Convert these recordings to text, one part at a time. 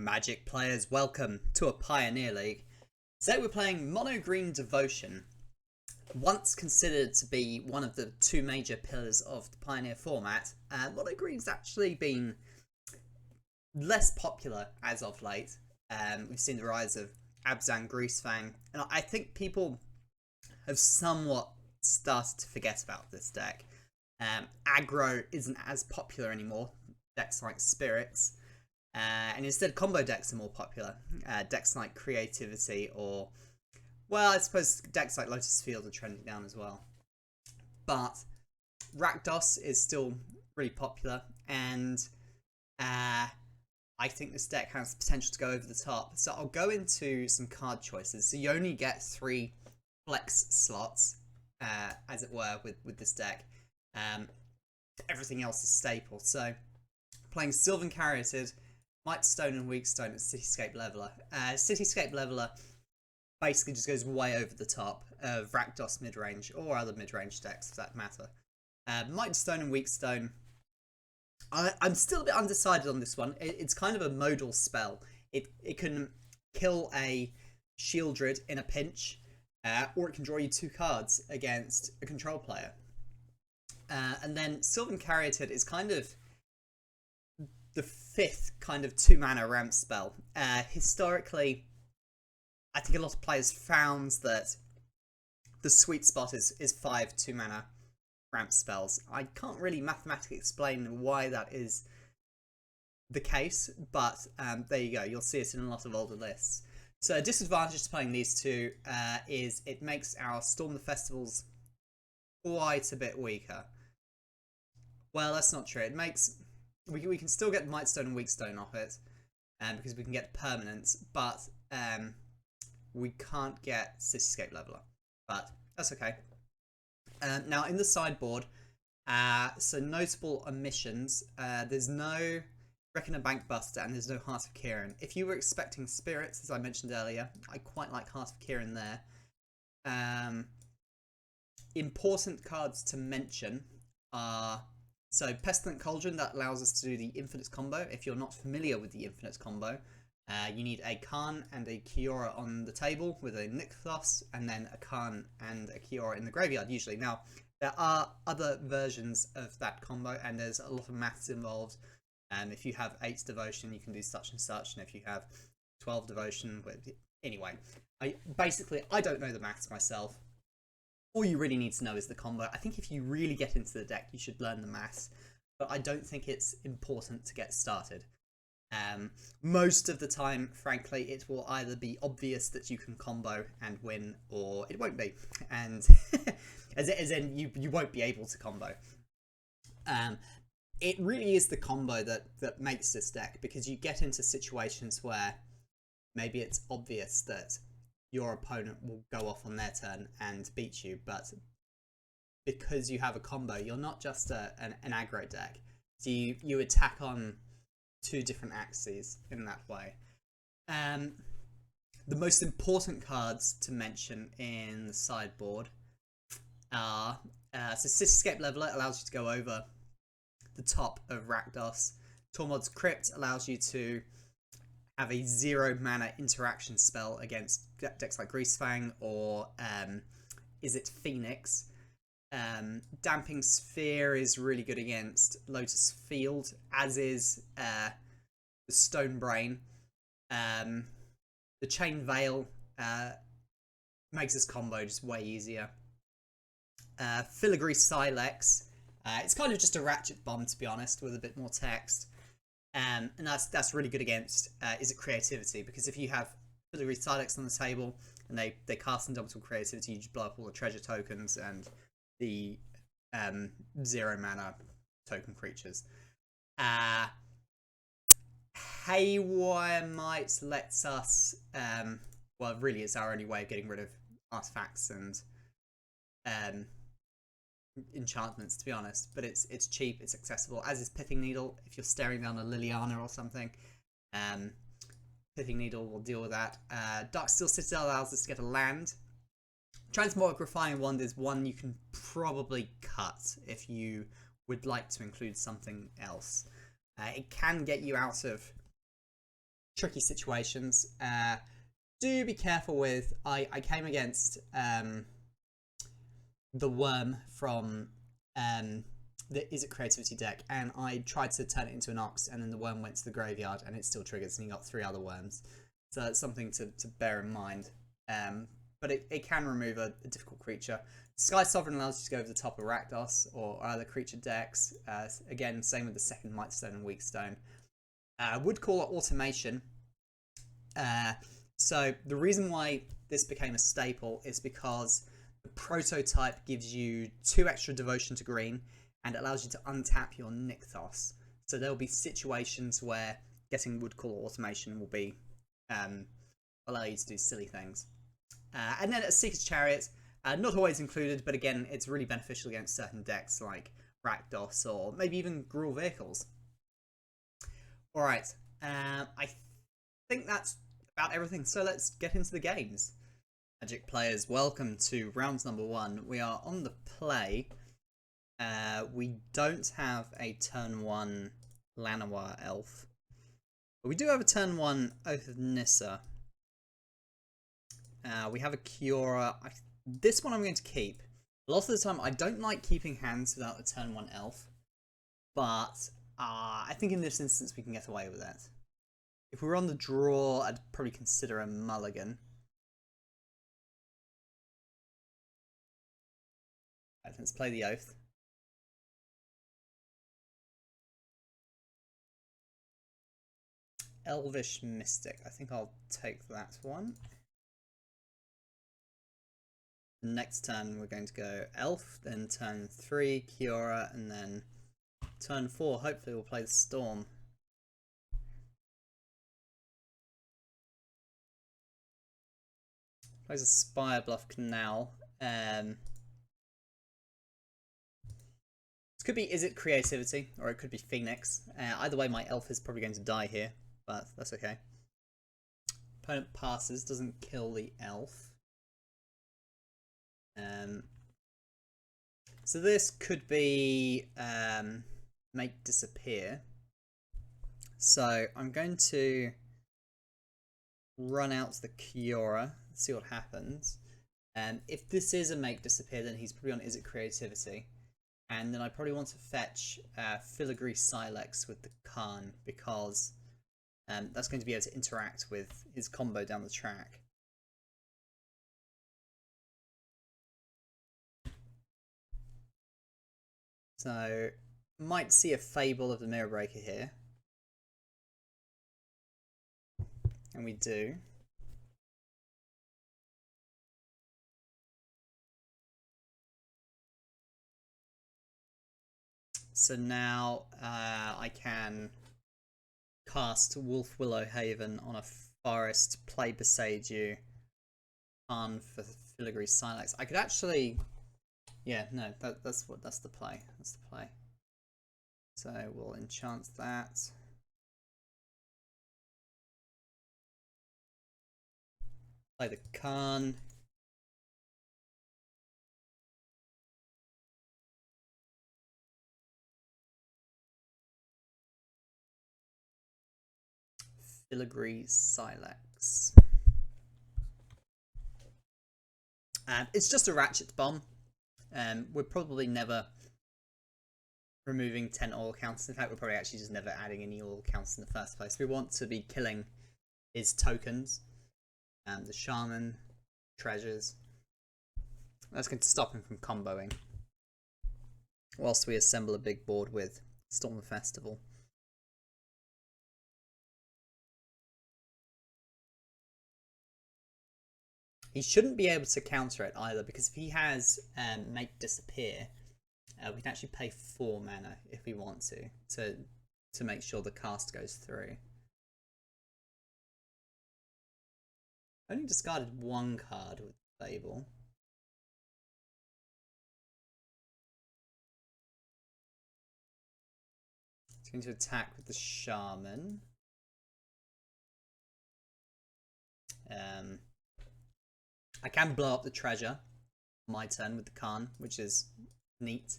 Magic players, welcome to a Pioneer League. Today we're playing Mono Green Devotion, once considered to be one of the two major pillars of the Pioneer format. Mono Green's actually been less popular as of late. We've seen the rise of Abzan Greasefang, and I think people have somewhat started to forget about this deck. Aggro isn't as popular anymore, decks like Spirits. And instead, combo decks are more popular. Decks like Creativity or, well, I suppose decks like Lotus Field are trending down as well. But Rakdos is still really popular, and I think this deck has potential to go over the top. So I'll go into some card choices. So you only get 3 flex slots, as it were, with this deck. Everything else is staple. So playing Sylvan Caryatid, Might Stone and Weak Stone at Cityscape Leveler. Cityscape Leveler basically just goes way over the top of Rakdos midrange, or other midrange decks for that matter. Might Stone and Weak Stone, I'm still a bit undecided on this one. It's kind of a modal spell. It can kill a Shieldred in a pinch, or it can draw you 2 cards against a control player. And then Sylvan Caryatid is kind of the 5th kind of 2-mana ramp spell. Historically, I think a lot of players found that the sweet spot is 5 2-mana ramp spells. I can't really mathematically explain why that is the case, but there you go. You'll see it in a lot of older lists. So a disadvantage to playing these two is it makes our Storm the Festivals quite a bit weaker. Well, that's not true. It makes... We can still get Might Stone and Weak Stone off it, because we can get permanents, but we can't get Cityscape Leveler. But that's okay. Now in the sideboard, so notable omissions. There's no Reckoner Bankbuster and there's no Heart of Kiran. If you were expecting Spirits, as I mentioned earlier, I quite like Heart of Kiran there. Important cards to mention are... So Pestilent Cauldron, that allows us to do the Infinite combo. If you're not familiar with the Infinite combo, you need a Khan and a Kiora on the table with a Nykthos, and then a Khan and a Kiora in the graveyard usually. Now, there are other versions of that combo, and there's a lot of maths involved. If you have 8 Devotion, you can do such and such, and if you have 12 Devotion... Anyway, I don't know the maths myself. All you really need to know is the combo. I think if you really get into the deck, you should learn the maths, but I don't think it's important to get started. Most of the time, frankly, it will either be obvious that you can combo and win, or it won't be, and as in you won't be able to combo. It really is the combo that makes this deck, because you get into situations where maybe it's obvious that your opponent will go off on their turn and beat you, but because you have a combo, you're not just an aggro deck. So you attack on 2 different axes in that way. The most important cards to mention in the sideboard are... so Cityscape Leveler allows you to go over the top of Rakdos. Tormod's Crypt allows you to have a 0-mana interaction spell against decks like Greasefang or is it Phoenix. Damping Sphere is really good against Lotus Field, as is the Stone Brain. The Chain Veil makes this combo just way easier. Filigree Silex, it's kind of just a Ratchet Bomb, to be honest, with a bit more text. And that's really good against is it Creativity, because if you have Filigree Silex on the table and they cast Indomitable Creativity, you just blow up all the treasure tokens and the 0-mana token creatures. Haywire Might lets us well, really it's our only way of getting rid of artifacts and enchantments, to be honest, but it's cheap, it's accessible, as is Pithing Needle. If you're staring down a Liliana or something, Pithing Needle will deal with that. Darksteel Citadel allows us to get a land. Transmog Refining Wand is one you can probably cut if you would like to include something else. It can get you out of tricky situations. Do be careful with. I came against the worm from the Is It Creativity deck, and I tried to turn it into an ox, and then the worm went to the graveyard, and it still triggers, and you got 3 other worms. So that's something to bear in mind. But it can remove a difficult creature. Sky Sovereign allows you to go over the top of Rakdos or other creature decks. Again, same with the second Might Stone and Weak Stone. Would call it automation. So the reason why this became a staple is because the prototype gives you 2 extra devotion to green and allows you to untap your Nykthos. So there'll be situations where getting Woodcall automation will be allow you to do silly things. And then a Seeker's Chariot, not always included, but again, it's really beneficial against certain decks like Rakdos or maybe even Gruul Vehicles. Alright, I think that's about everything, so let's get into the games. Magic players, welcome to round number 1. We are on the play. We don't have a turn 1 Llanowar elf, but we do have a turn 1 Oath of Nissa. We have a Kiora. This one I'm going to keep. A lot of the time I don't like keeping hands without the turn 1 elf, but I think in this instance we can get away with that. If we were on the draw, I'd probably consider a mulligan. Right, let's play the Oath. Elvish Mystic. I think I'll take that one. Next turn we're going to go Elf, then turn 3 Kiora, and then turn 4 hopefully we'll play the Storm. Plays a Spire Bluff Canal. This could be Is It Creativity, or it could be Phoenix. Either way my elf is probably going to die here, but that's okay. Opponent passes, doesn't kill the elf. So this could be make disappear. So I'm going to run out the Kiora, see what happens. If this is a make disappear, then he's probably on Is It Creativity. And then I probably want to fetch Filigree Silex with the Khan, because that's going to be able to interact with his combo down the track. So, might see a Fable of the Mirror Breaker here. And we do. So now I can cast Wolf Willow Haven on a forest, play Beside You, Khan for Filigree Silex. I could actually... Yeah, no, that's the play. That's the play. So we'll enchant that. Play the Khan. Filigree Silex. It's just a Ratchet Bomb. We're probably never removing 10 oil counters. In fact, we're probably actually just never adding any oil counters in the first place. We want to be killing his tokens, the Shaman, treasures. That's going to stop him from comboing, whilst we assemble a big board with Storm the Festival. He shouldn't be able to counter it either, because if he has Make Disappear, we can actually pay 4 mana if we want to make sure the cast goes through. Only discarded 1 card with Fable. It's going to attack with the Shaman. I can blow up the treasure on my turn with the Khan, which is neat.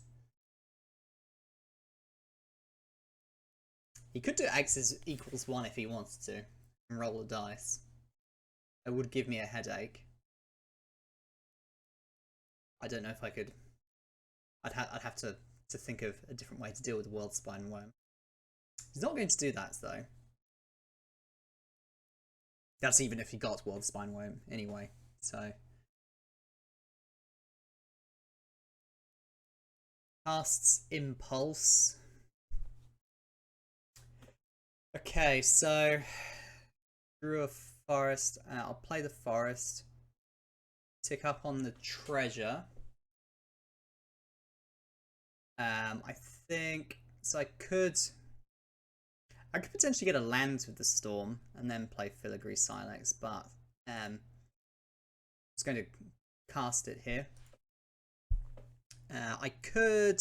He could do X equals 1 if he wanted to. and roll the dice. It would give me a headache. I don't know if I could. I'd have to think of a different way to deal with the World Spine Worm. He's not going to do that though. That's even if he got World Spine Worm anyway. So casts Impulse. Okay, so through a forest. I'll play the forest. Tick up on the treasure. I think so. I could potentially get a land with the storm and then play Filigree Silex, but I'm just going to cast it here. I could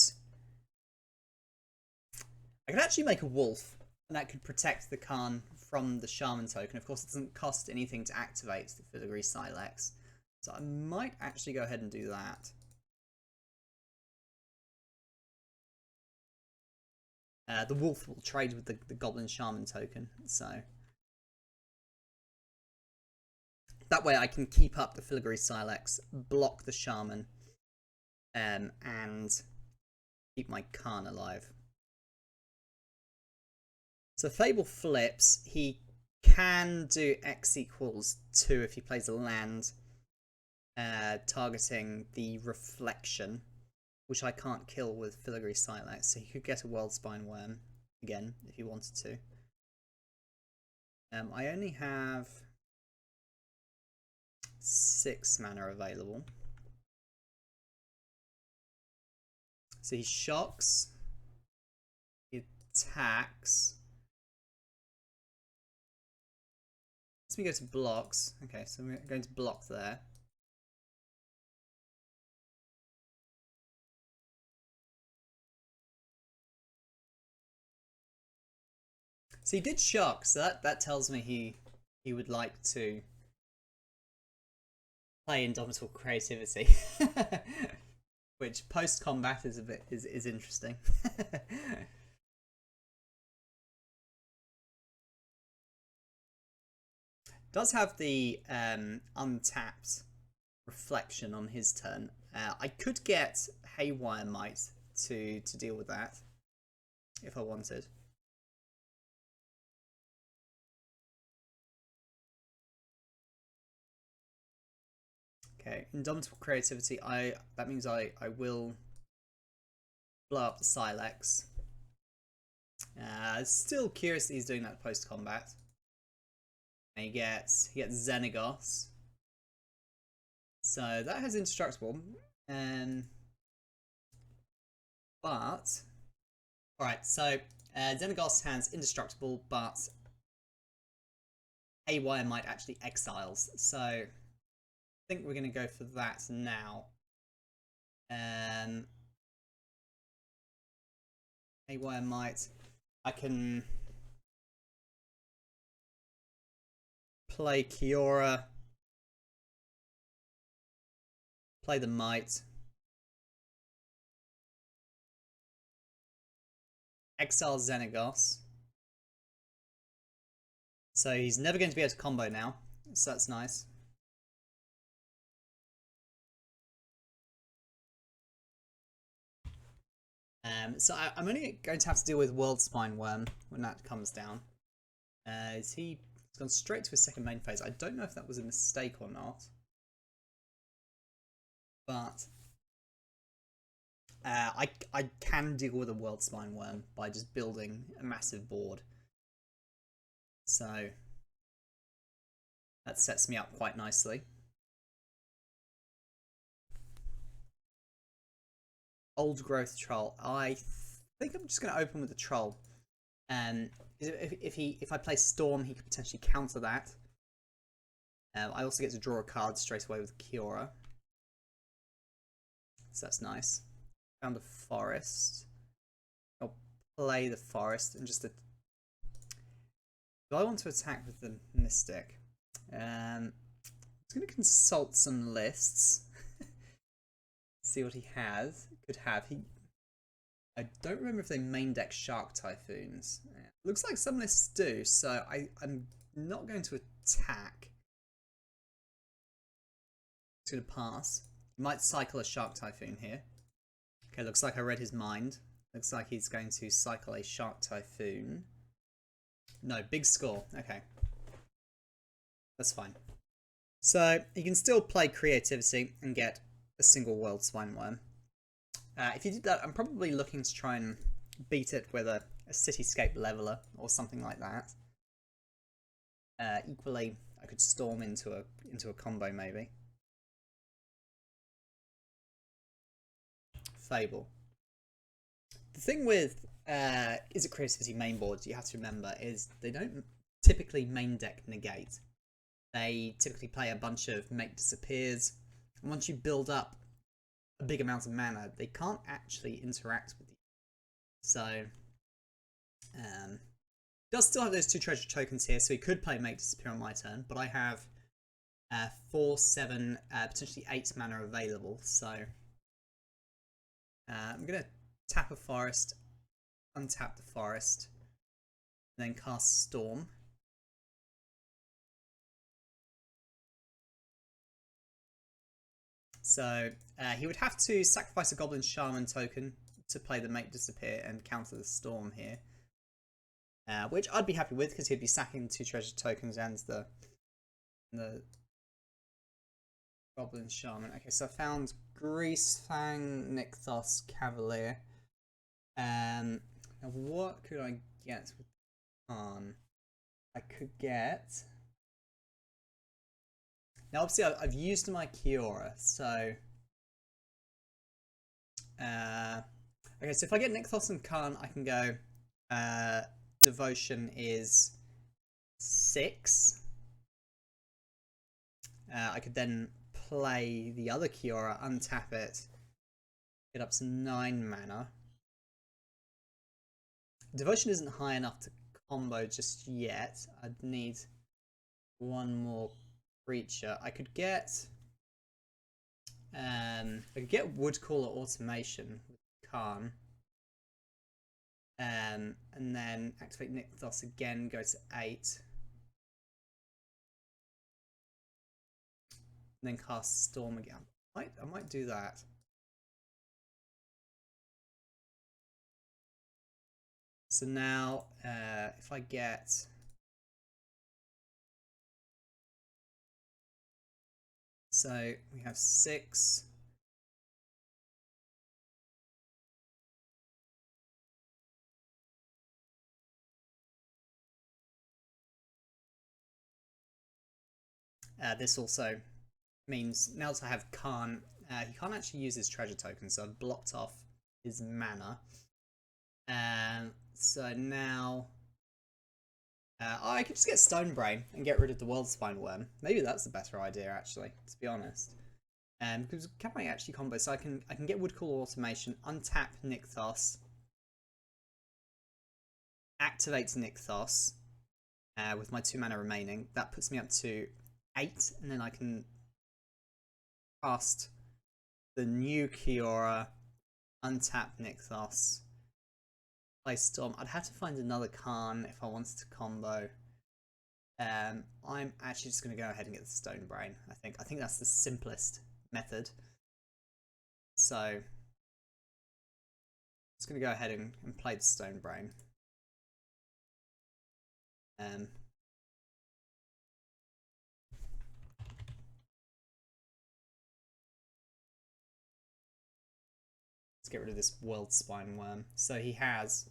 actually make a wolf, and that could protect the Khan from the Shaman token. Of course, it doesn't cost anything to activate the Filigree Silex, so I might actually go ahead and do that. The wolf will trade with the Goblin Shaman token, so that way I can keep up the Filigree Silex, block the Shaman, and keep my Khan alive. So Fable flips. He can do X equals 2 if he plays a land, targeting the Reflection, which I can't kill with Filigree Silex, so he could get a World Spine Worm again if he wanted to. I only have 6 mana available. So he shocks, he attacks. Let me go to blocks. Okay, so we're going to block there. So he did shock, so that tells me he would like to play Indomitable Creativity, which post combat is is interesting. Does have the untapped Reflection on his turn. I could get Haywire Might to deal with that if I wanted. Okay, Indomitable Creativity. That means I will blow up the Silex. Still curious that he's doing that post combat. And he gets Xenagos. So that has Indestructible. But alright, so Xenagos has Indestructible, but Haywire Might actually exiles. So I think we're going to go for that now. Haywire Might. I can play Kiora, play the Might, exile Xenagos. So he's never going to be able to combo now, so that's nice. So I'm only going to have to deal with World Spine Worm when that comes down. He's gone straight to his second main phase. I don't know if that was a mistake or not, but I can deal with a World Spine Worm by just building a massive board. So that sets me up quite nicely. Old Growth Troll. I think I'm just going to open with the Troll. If I play Storm, he could potentially counter that. I also get to draw a card straight away with Kiora, so that's nice. Found a forest. I'll play the forest and just. Do I want to attack with the Mystic? I'm just going to consult some lists. See what he has. Could have. I don't remember if they main deck Shark Typhoons. Looks like some lists do, so I'm not going to attack. It's going to pass. He might cycle a Shark Typhoon here. Okay, looks like I read his mind. Looks like he's going to cycle a Shark Typhoon. No, big score. Okay. That's fine. So, you can still play creativity and get a single World Swine Worm. If you did that, I'm probably looking to try and beat it with a Cityscape Leveler or something like that. Equally, I could storm into a combo maybe. Fable. The thing with Is It Creativity main boards you have to remember is they don't typically main deck negate. They typically play a bunch of make disappears, and once you build up a big amount of mana, they can't actually interact with you. So, does still have those 2 treasure tokens here, so he could play make disappear on my turn, but I have 4, 7, potentially 8 mana available, so I'm going to tap a forest, untap the forest, and then cast Storm. So he would have to sacrifice a Goblin Shaman token to play the Make Disappear and counter the Storm here. Which I'd be happy with because he'd be sacking 2 treasure tokens and the Goblin Shaman. Okay, so I found Greasefang, Nykthos, Cavalier. Now what could I get with Khan? I could get... Now obviously I've used my Kiora, so... okay, so if I get Nykthos and Khan, I can go... Devotion is 6. I could then play the other Kiora, untap it, get up to 9 mana. Devotion isn't high enough to combo just yet. I'd need 1 more creature. I could get Woodcaller Automation with Khan. And then activate Nykthos again, go to 8. And then cast Storm again. I might do that. So now, if I get... So we have 6. This also means now that I have Khan, he can't actually use his treasure token, so I've blocked off his mana. So now I could just get Stonebrain and get rid of the World Spine Worm. Maybe that's the better idea, actually, to be honest. Because can I actually combo? So I can get Woodcaller Automation, untap Nykthos, activate Nykthos with my 2 mana remaining. That puts me up to 8, and then I can cast the new Kiora, untap Nykthos, play Storm. I'd have to find another Khan if I wanted to combo. I'm actually just going to go ahead and get the Stonebrain. I think that's the simplest method. So I'm just going to go ahead and play the Stonebrain. Let's get rid of this World Spine Worm. So he has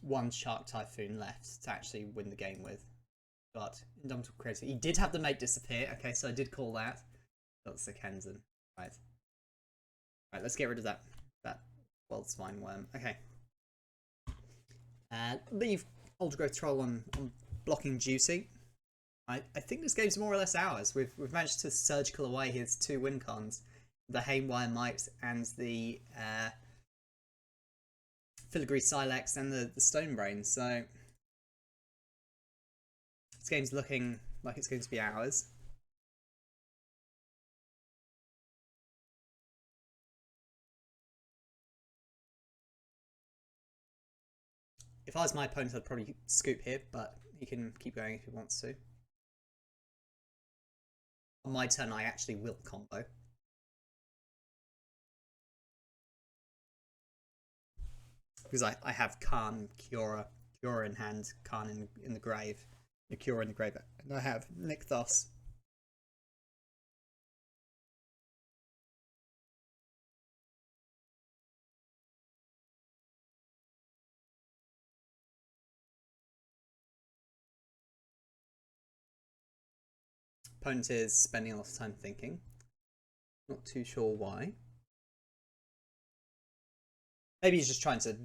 1 Shark Typhoon left to actually win the game with. But Indomitable Creator, he did have the Make Disappear. Okay, so I did call that. That's the Kenzen. Right. Right, let's get rid of that World Spine Worm. Okay. Leave Old Growth Troll on blocking duty. I think this game's more or less ours. We've managed to surgical away his 2 win cons, the Haywire Mite and the Filigree Silex and the Stonebrain. So this game's looking like it's going to be ours. If I was my opponent, I'd probably scoop here, but he can keep going if he wants to. On my turn, I actually will combo. Because I have Khan, Cura in hand, Khan in the grave, Cura in the grave, and I have Nykthos. Opponent is spending a lot of time thinking. Not too sure why. Maybe he's just trying to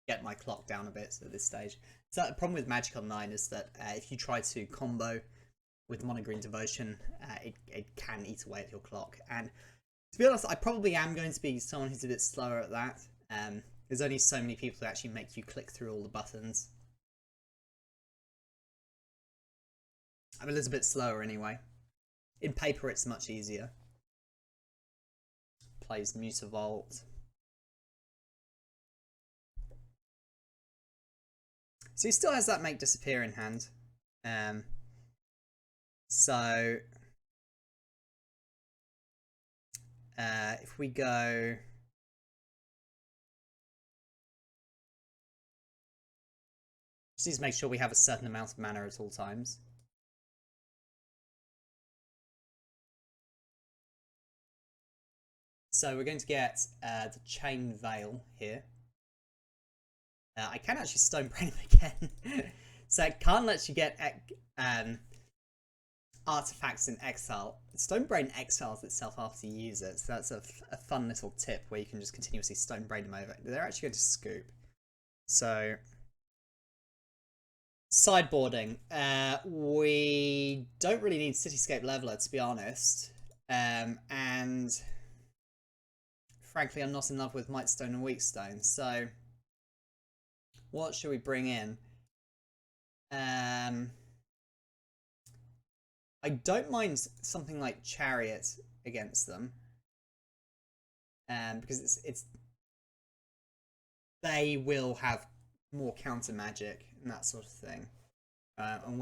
get my clock down a bit at this stage. So the problem with Magic Online is that if you try to combo with Mono Green Devotion, it can eat away at your clock. And to be honest, I probably am going to be someone who's a bit slower at that. There's only so many people who actually make you click through all the buttons. I'm a little bit slower anyway. In paper, it's much easier. Plays Mutavault. So he still has that Make Disappear in hand. So if we go, just need to make sure we have a certain amount of mana at all times. So we're going to get the Chain Veil here. I can actually Stonebrain him again. So it can't let you get artifacts in exile. Stonebrain exiles itself after you use it, so that's a fun little tip where you can just continuously Stonebrain them over. They're actually going to scoop. So sideboarding. We don't really need Cityscape Leveler, to be honest. And frankly, I'm not in love with Mightstone and Weakstone, so what should we bring in? I don't mind something like Chariot against them, because it's they will have more counter magic and that sort of thing. And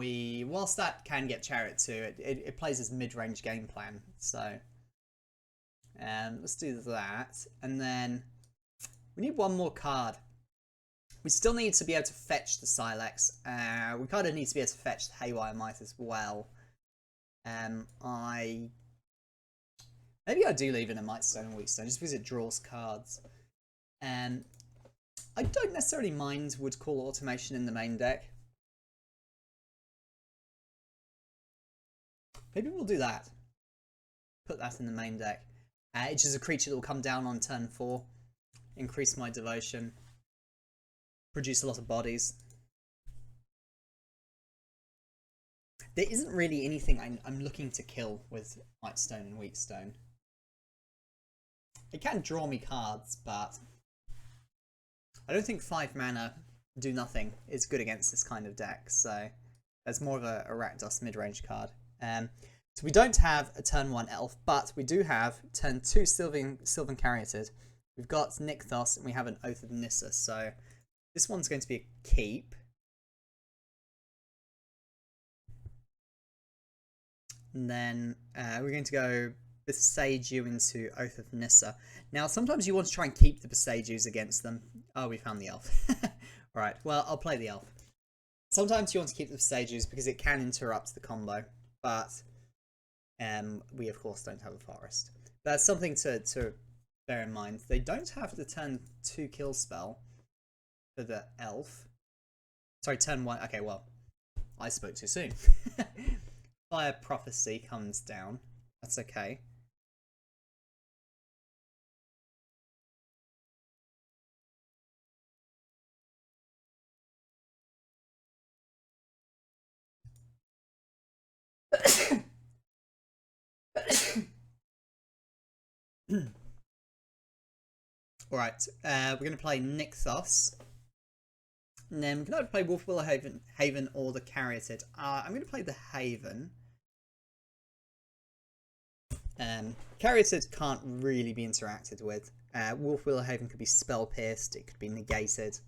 whilst that can get Chariot too, it plays as mid-range game plan. So let's do that, and then we need one more card. We still need to be able to fetch the Silex. We kind of need to be able to fetch the Haywire Might as well. Maybe I do leave in a Mightstone and Weakstone just because it draws cards. I don't necessarily mind Woodcall Automation in the main deck. Maybe we'll do that. Put that in the main deck. It's just a creature that will come down on turn 4. Increase my devotion. Produce a lot of bodies. There isn't really anything I'm looking to kill with Mightstone and Weakstone. It can draw me cards, but I don't think 5 mana do nothing is good against this kind of deck, so that's more of a Rakdos mid-range card. So we don't have a turn 1 elf, but we do have turn 2 Sylvan Caryatid. We've got Nykthos and we have an Oath of Nissa, so this one's going to be a keep. And then we're going to go Besage You into Oath of Nissa. Now, sometimes you want to try and keep the Besage Yous against them. Oh, we found the elf. Alright, well, I'll play the elf. Sometimes you want to keep the Besage Yous because it can interrupt the combo, but we, of course, don't have a forest. That's something to bear in mind. They don't have the turn 2 kill spell for the elf. Sorry, turn 1. Okay, well, I spoke too soon. Fire Prophecy comes down. That's okay. Alright, we're going to play Nykthos. And then we can either play Wolfwillow Haven or the Caryatid. I'm going to play the Haven. Caryatid can't really be interacted with. Wolfwillow Haven could be spell pierced, it could be negated.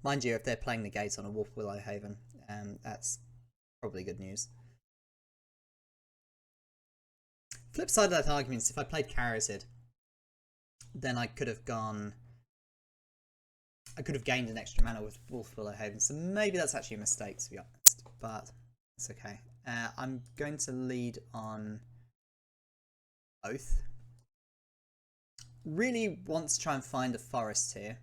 Mind you, if they're playing the gate on a Wolf Willow Haven, that's probably good news. Flip side of that argument is if I played Carazid, then I could have gone... I could have gained an extra mana with Wolf Willow Haven, so maybe that's actually a mistake, to be honest, but it's okay. I'm going to lead on Oath. Really want to try and find a forest here.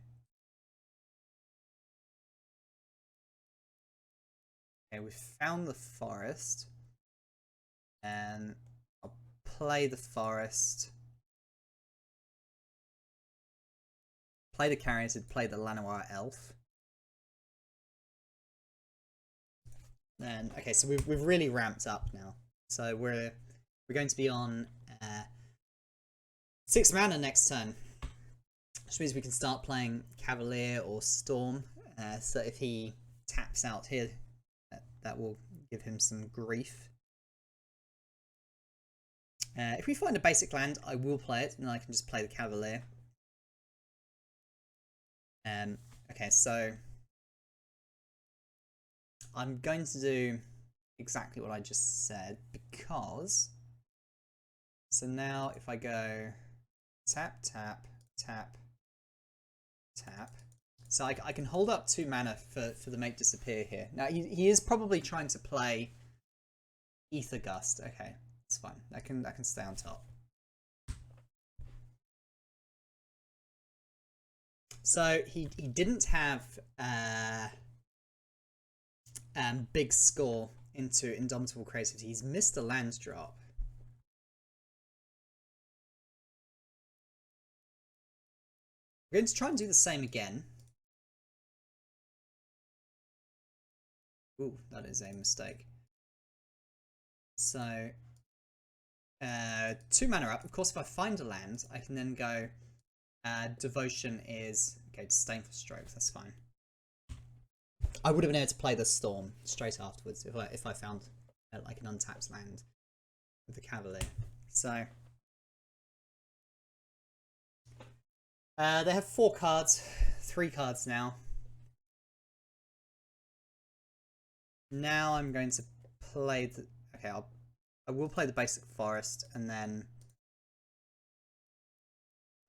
Okay, we've found the forest. And I'll play the forest. Play the Carazid, play the Llanowar Elf. And okay, so we've really ramped up now. So we're going to be on 6 mana next turn, which means we can start playing Cavalier or Storm. So if he taps out here, that will give him some grief. If we find a basic land, I will play it, and then I can just play the Cavalier. Okay, so I'm going to do exactly what I just said, because so now if I go tap, tap, tap, tap, so I can hold up 2 mana for the Make Disappear here. Now he is probably trying to play Ether Gust. Okay, it's fine. That can stay on top. So he didn't have big score into Indomitable Creativity. He's missed a land drop. We're going to try and do the same again. Ooh, that is a mistake. So 2 mana up. Of course, if I find a land, I can then go Devotion is okay. Disdain for Strokes. That's fine. I would have been able to play the Storm straight afterwards if I found like an untapped land with the Cavalier. So they have 4 cards, 3 cards now. Now I'm going to play the... Okay, I will play the basic forest, and then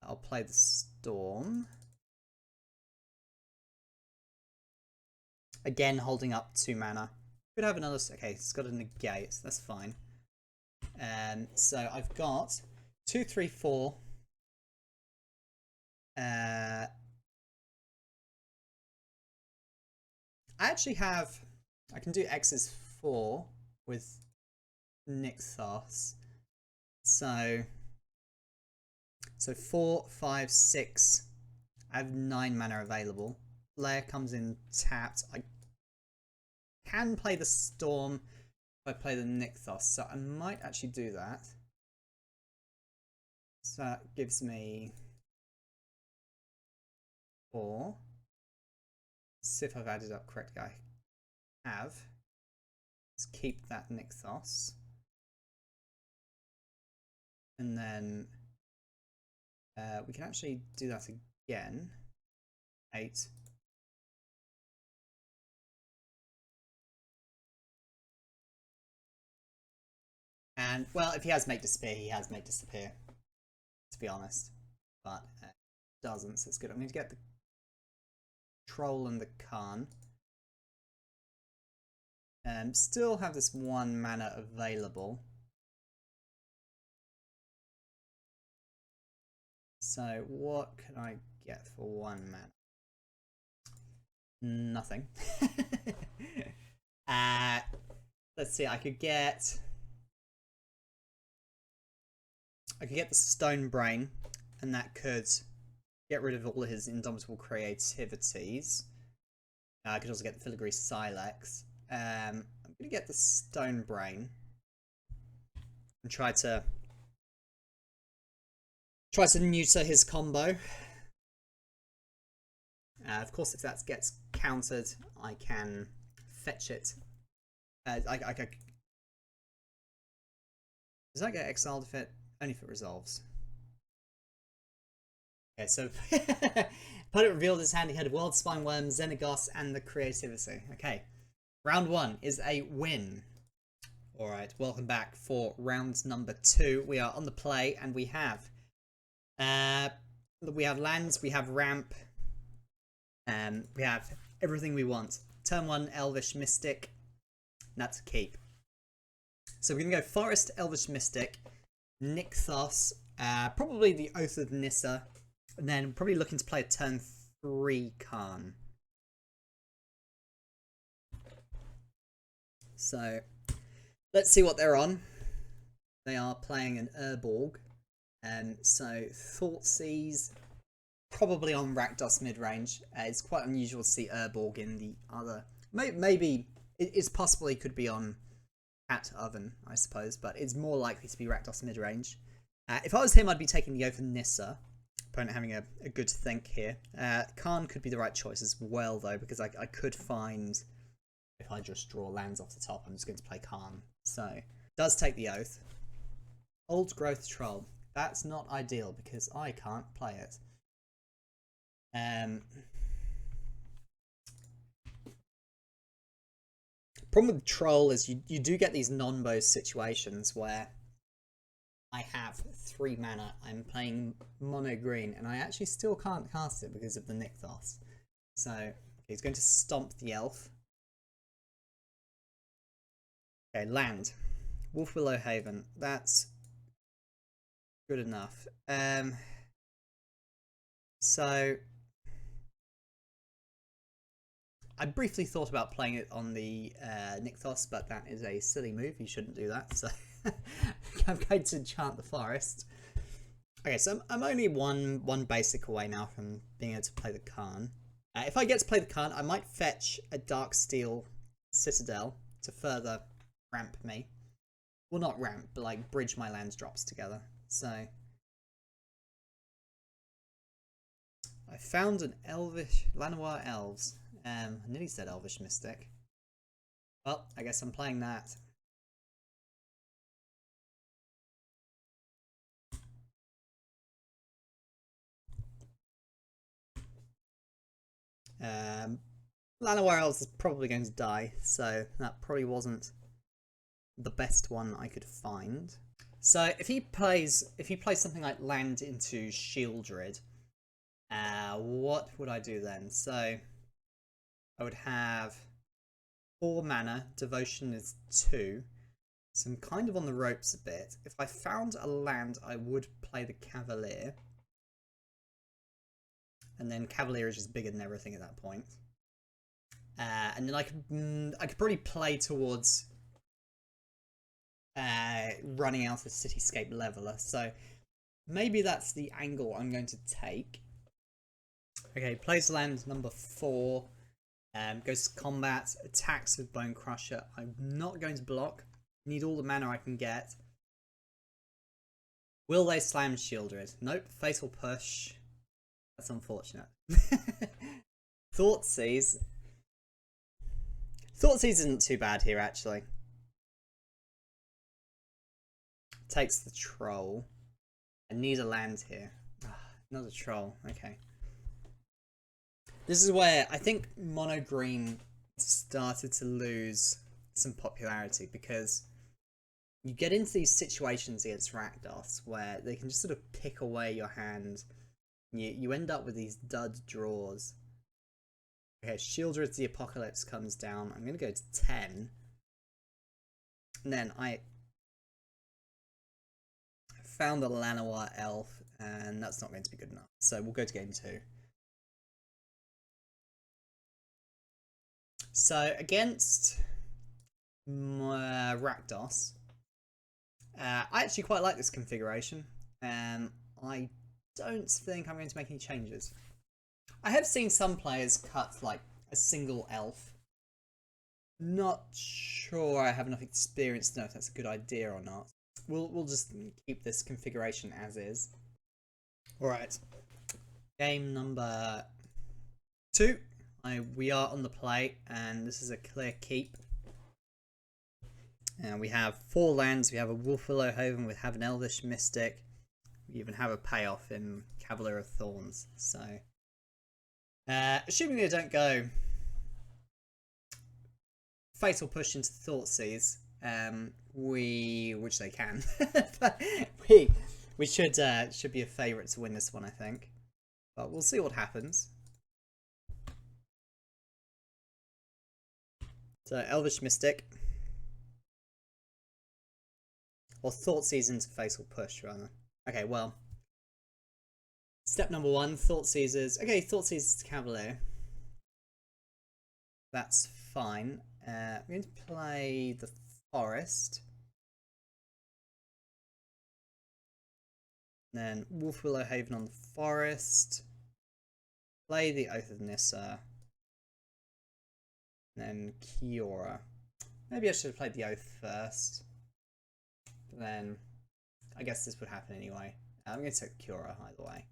I'll play the Storm. Again, holding up 2 mana. Could have another... Okay, it's got a negate, so that's fine. So I've got 2, 3, 4. I actually have... I can do X's 4 with Nykthos. So 4, 5, 6. I have 9 mana available. Lair comes in tapped. I can play the Storm if I play the Nykthos, so I might actually do that. So that gives me 4. See if I've added up correctly. I have. Let's keep that Nykthos. And then we can actually do that again. 8. And, well, if he has Make Disappear, he has Make Disappear, to be honest. But doesn't, so it's good. I'm going to get the Troll and the Khan. Still have this 1 mana available. So what can I get for 1 mana? Nothing. Let's see, I could get the Stone Brain, and that could get rid of all of his Indomitable Creativities. I could also get the Filigree Silex. I'm going to get the Stone Brain and try to neuter his combo. Of course, if that gets countered, I can fetch it. Does that get exiled if it... Only if it resolves. Okay, so opponent revealed his hand. He had World Spine Worm, Xenagos, and the Creativity. Okay, round 1 is a win. Alright, welcome back for round number 2. We are on the play, and we have lands, we have ramp, and we have everything we want. Turn 1, Elvish Mystic, and that's a keep. So we're going to go Forest, Elvish Mystic, Nykthos, probably the Oath of Nissa, and then probably looking to play a turn 3 Khan. So let's see what they're on. They are playing an Urborg, so Thoughtseize, probably on Rakdos mid-range. It's quite unusual to see Urborg in the other. Maybe it's possible he could be on Cat Oven, I suppose, but it's more likely to be Rakdos mid-range. If I was him, I'd be taking the Oath of Nissa. Opponent having a good think here. Khan could be the right choice as well, though, because I could find, if I just draw lands off the top, I'm just going to play Khan. So, does take the Oath. Old Growth Troll. That's not ideal because I can't play it. Problem with Troll is you do get these non-bow situations where I have 3 mana, I'm playing mono green, and I actually still can't cast it because of the Nykthos. So he's going to stomp the elf. Okay, land. Wolf Willow Haven. That's good enough. So I briefly thought about playing it on the Nykthos, but that is a silly move. You shouldn't do that. So I'm going to enchant the forest. Okay, so I'm only one basic away now from being able to play the Khan. If I get to play the Khan, I might fetch a Darksteel Citadel to further ramp me. Well, not ramp, but like bridge my land drops together. So I found an Elvish Llanowar Elves. I nearly said Elvish Mystic. Well, I guess I'm playing that. Llanowar Elves is probably going to die, so that probably wasn't the best one I could find. So if he plays something like land into Shieldred, what would I do then? So I would have 4 mana, devotion is 2, so I'm kind of on the ropes a bit. If I found a land, I would play the Cavalier, and then Cavalier is just bigger than everything at that point. And then I could probably play towards running out of Cityscape Leveler, so maybe that's the angle I'm going to take. Okay, plays land number 4, goes to combat, attacks with Bone Crusher. I'm not going to block, need all the mana I can get. Will they slam Shieldred? Nope, Fatal Push. That's unfortunate. Thoughtseize. Thoughtseize isn't too bad here, actually. Takes the Troll. I need a land here. Another Troll, okay. This is where I think mono green started to lose some popularity, because you get into these situations against Rakdos where they can just sort of pick away your hand. You end up with these dud draws. Okay, Shieldred's the Apocalypse comes down. I'm going to go to 10. And then I found a Llanowar Elf, and that's not going to be good enough. So we'll go to game 2. So against Rakdos, I actually quite like this configuration. I don't think I'm going to make any changes. I have seen some players cut like a single elf. Not sure I have enough experience to know if that's a good idea or not. We'll just keep this configuration as is. Alright. Game number 2. We are on the play, and this is a clear keep. And we have 4 lands. We have a Wolf Willow Haven, we have an Elvish Mystic, we even have a payoff in Cavalier of Thorns. So, assuming they don't go fatal push into Thoughtseize, which they can, but we should be a favourite to win this one, I think. But we'll see what happens. So Elvish Mystic. Or Thoughtseize into Fatal Push, rather. Okay, well. Step number 1, Thoughtseizers. Okay, Thoughtseizers to Cavalier. That's fine. I'm going to play the Forest. Then Wolf Willow Haven on the Forest. Play the Oath of Nissa. Then Kiora. Maybe I should have played the Oath first. But then I guess this would happen anyway. I'm going to take Kiora either way.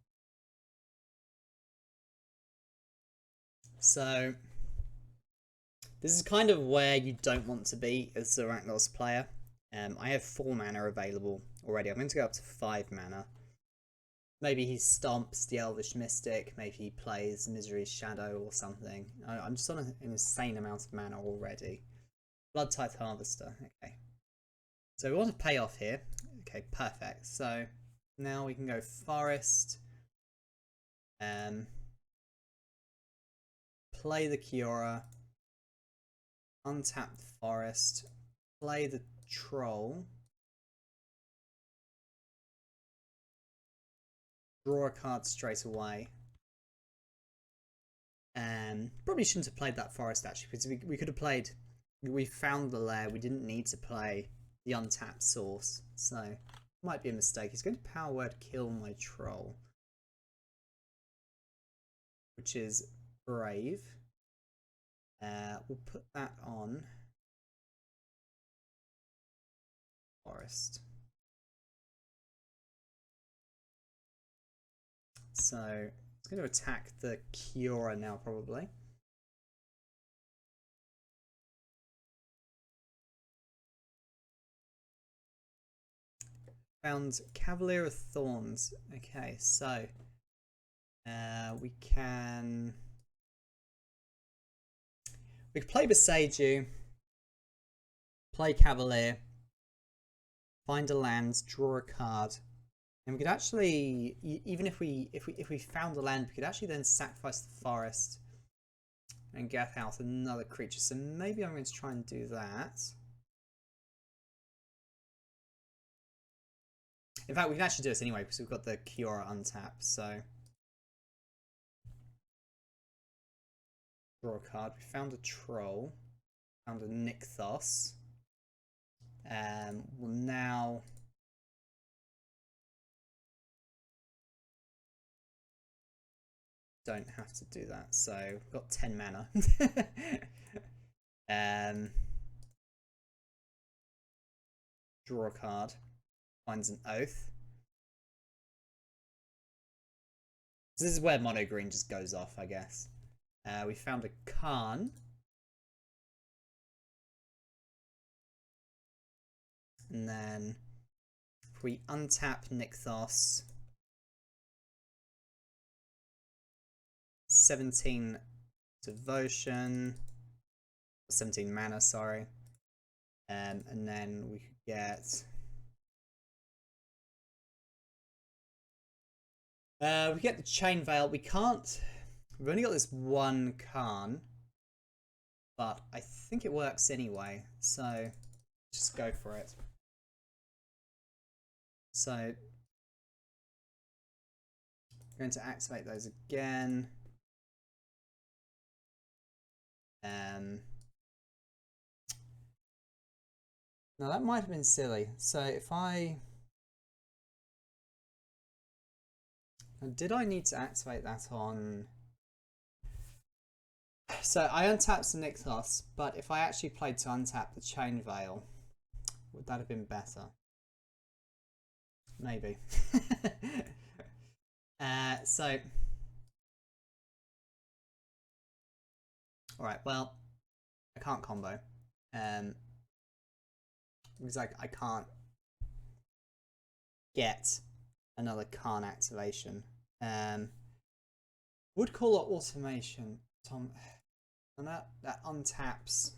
So this is kind of where you don't want to be as a Nykthos player. I have 4 mana available already. I'm going to go up to 5 mana. Maybe he stomps the Elvish Mystic, maybe he plays Misery's Shadow or something. I'm just on an insane amount of mana already. Blood Tithe Harvester, okay. So we want to pay off here. Okay, perfect. So now we can go Forest. Play the Kiora. Untap the Forest. Play the Troll. Draw a card straight away. Probably shouldn't have played that Forest actually, because we could have played. We found the lair. We didn't need to play the untapped source, so might be a mistake. He's going to power word kill my Troll, which is brave. We'll put that on Forest. So it's going to attack the Kiora now, probably. Found Cavalier of Thorns. Okay, so we can play Beseiju, play Cavalier, find a land, draw a card. And we could actually, even if we found the land, we could actually then sacrifice the Forest and get out another creature. So maybe I'm going to try and do that. In fact, we can actually do this anyway because we've got the Kiora untapped. So draw a card. We found a Troll, found a Nykthos. We'll now. Don't have to do that, so we've got 10 mana. Draw a card, finds an Oath. So this is where mono green just goes off, I guess. We found a Khan. And then if we untap Nykthos, 17 devotion, 17 mana, sorry. And then we could get the Chain Veil. We can't, we've only got this one Khan, but I think it works anyway, so just go for it. So I'm going to activate those again. Now that might have been silly. So if did I need to activate that on? So I untapped the Nykthos, but if I actually played to untap the Chain Veil, would that have been better? Maybe. So alright, well, I can't combo. Because I can't get another Khan activation. Would call it automation, Tom, and that untaps.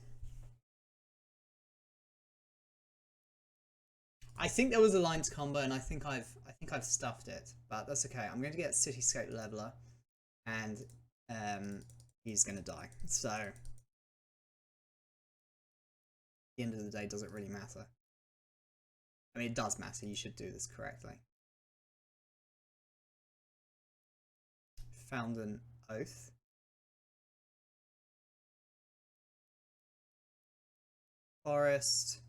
I think there was a lines combo, and I think I've stuffed it, but that's okay. I'm going to get Cityscape Leveler, and he's going to die. So at the end of the day, does it really matter? I mean, it does matter. You should do this correctly. Found an Oath. Forest.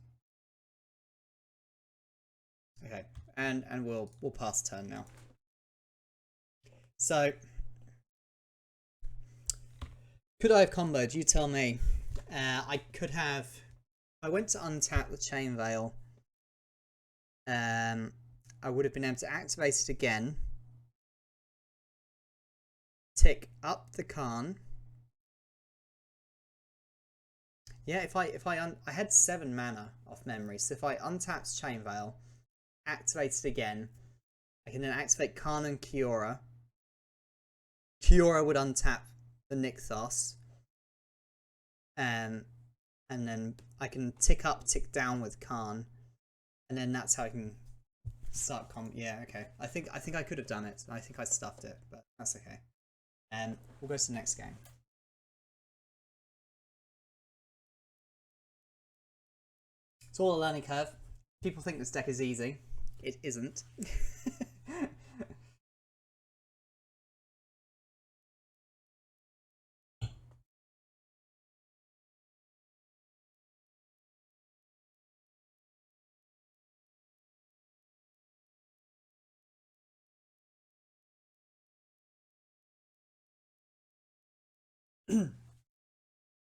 Okay, and we'll pass turn now. So, could I have comboed? You tell me. I could have. I went to untap the Chain Veil. I would have been able to activate it again. Tick up the Khan. Yeah, I had 7 mana off memory, so if I untapped Chain Veil, activate it again, I can then activate Khan and Kiora. Kiora would untap the Nykthos, and then I can tick up, tick down with Khan, and then that's how I can start yeah, okay. I think I could have done it. I think I stuffed it, but that's okay. And we'll go to the next game. It's all a learning curve. People think this deck is easy. It isn't.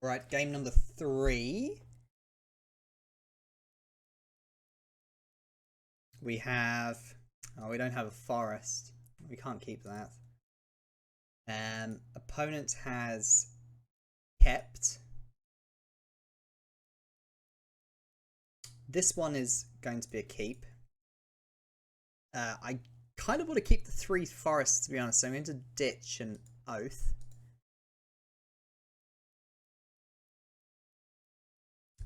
Right, game number 3. We have... Oh, we don't have a forest. We can't keep that. Opponent has kept. This one is going to be a keep. I kind of want to keep the 3 forests, to be honest, so I'm going to ditch an Oath.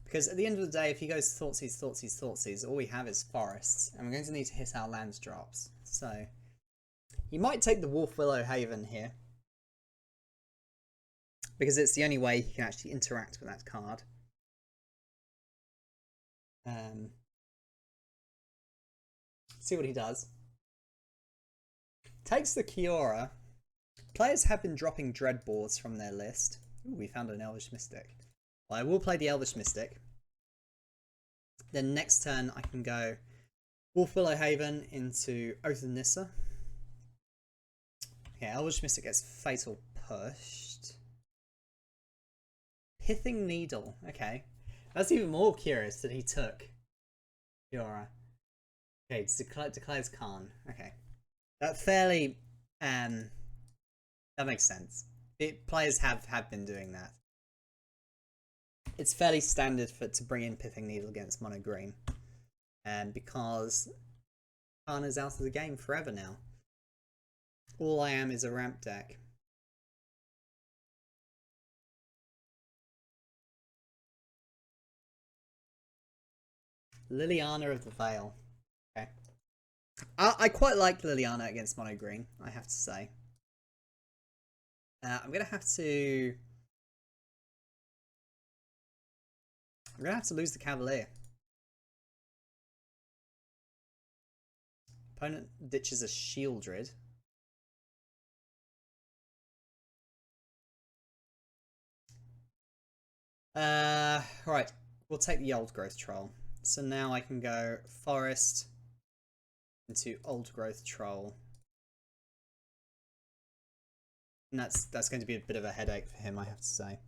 Because at the end of the day, if he goes Thoughtseize, all we have is forests, and we're going to need to hit our land drops. So he might take the Wolf Willow Haven here, because it's the only way he can actually interact with that card. See what he does. Takes the Kiora. Players have been dropping Dreadboards from their list. Ooh, we found an Elvish Mystic. Well, I will play the Elvish Mystic. Then next turn I can go Wolf Willow Haven into Oath of Nissa. Okay, Elvish Mystic gets Fatal Pushed. Pithing Needle. Okay. That's even more curious that he took Kiora. Okay, declares Khan. Okay. That fairly that makes sense. Players have been doing that. It's fairly standard to bring in Pithing Needle against mono green. Because Khan is out of the game forever now. All I am is a ramp deck. Liliana of the Veil. Okay. I quite like Liliana against mono green, I have to say. I'm gonna have to lose the Cavalier. Opponent ditches a Shieldred. Right. We'll take the Old Growth Troll. So now I can go Forest into Old Growth Troll. And that's going to be a bit of a headache for him, I have to say.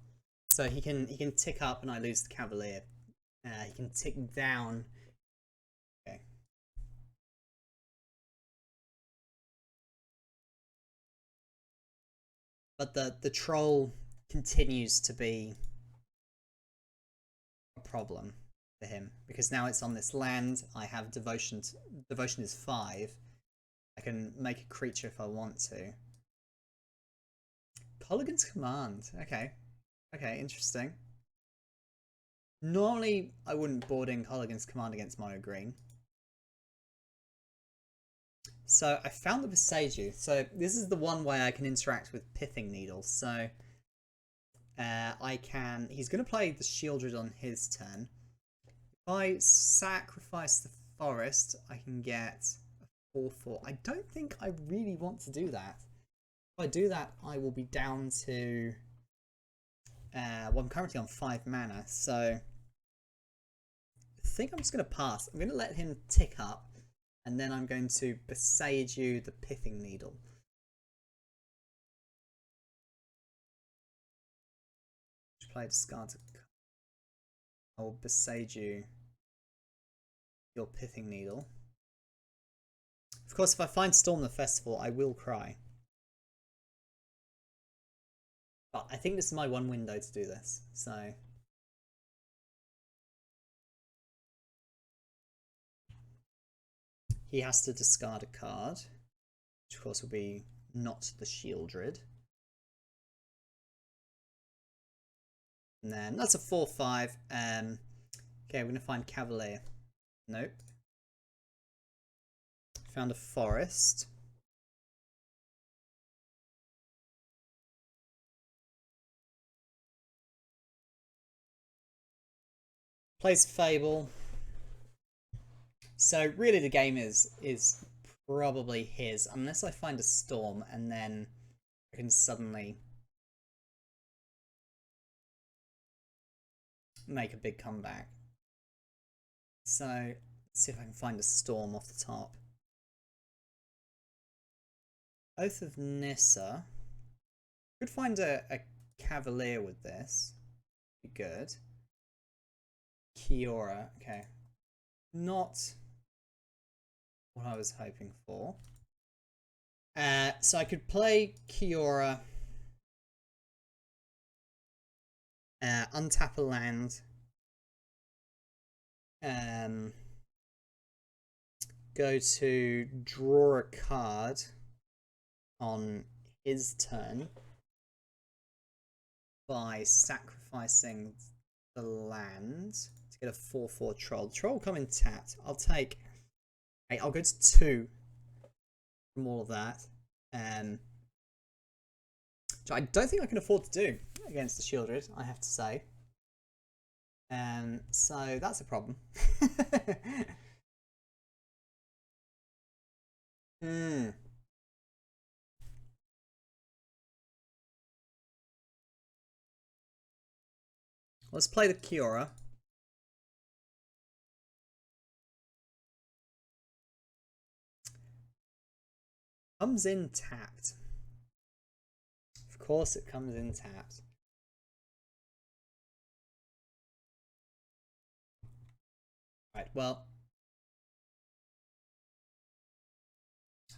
So he can tick up and I lose the Cavalier. He can tick down. Okay. But the troll continues to be a problem for him because now it's on this land. I have devotion. Devotion is 5, can make a creature if I want to. Polygon's Command. Okay. Okay, interesting. Normally, I wouldn't board in Polygon's Command against mono green. So I found the Beseiju. So this is the one way I can interact with Pithing Needle. So I can... He's going to play the Shieldred on his turn. If I sacrifice the forest, I can get a 4/4. I don't think I really want to do that. If I do that, I will be down to... well, I'm currently on 5 mana, so... I think I'm just going to pass. I'm going to let him tick up. And then I'm going to Beseiju the Pithing Needle. Play discard. I will Beseiju your Pithing Needle. Of course, if I find Storm the Festival, I will cry. But I think this is my one window to do this, so... He has to discard a card, which of course will be not the Shieldred. And then that's a 4/5. Okay, we're going to find Cavalier. Nope. Found a forest. Plays Fable. So really the game is probably his, unless I find a Storm and then I can suddenly make a big comeback. So let's see if I can find a Storm off the top. Oath of Nissa. Could find a Cavalier with this. Be good. Kiora, okay. Not what I was hoping for. So I could play Kiora, untap a land, go to draw a card on his turn by sacrificing the land to get a 4/4 troll. Troll will come in tapped. I'll take... I'll go to 2 from all of that. Which I don't think I can afford to do against the Shieldred, I have to say. So that's a problem. Let's play the Kiora. Comes in tapped. Of course it comes in tapped. Right, well.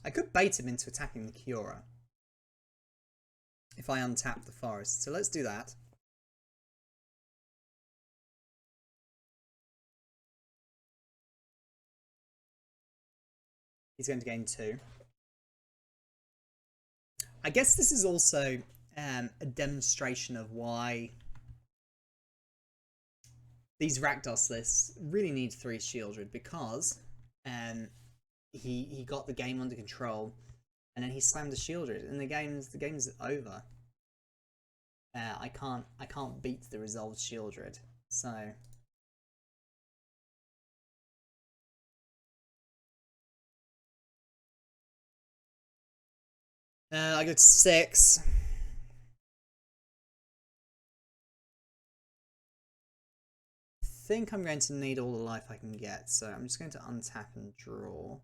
I could bait him into attacking the Kiora if I untap the forest. So let's do that. He's going to gain 2. I guess this is also a demonstration of why these Rakdos lists really need 3 Shieldred, because he got the game under control and then he slammed the Shieldred and the game's over. I can't beat the resolved Shieldred, so I go to 6. I think I'm going to need all the life I can get, so I'm just going to untap and draw.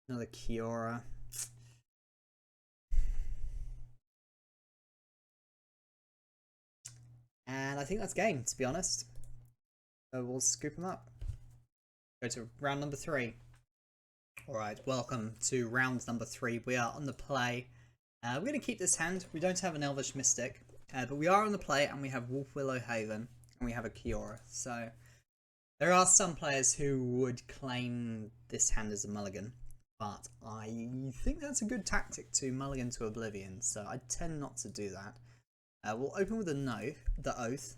Another Kiora. And I think that's game, to be honest. So we'll scoop them up. Go to round number 3. Alright, welcome to round number 3. We are on the play. We're going to keep this hand. We don't have an Elvish Mystic, but we are on the play, and we have Wolf Willow Haven, and we have a Kiora. So there are some players who would claim this hand as a mulligan. but I think that's a good tactic to mulligan to Oblivion, so I tend not to do that. We'll open with the Oath,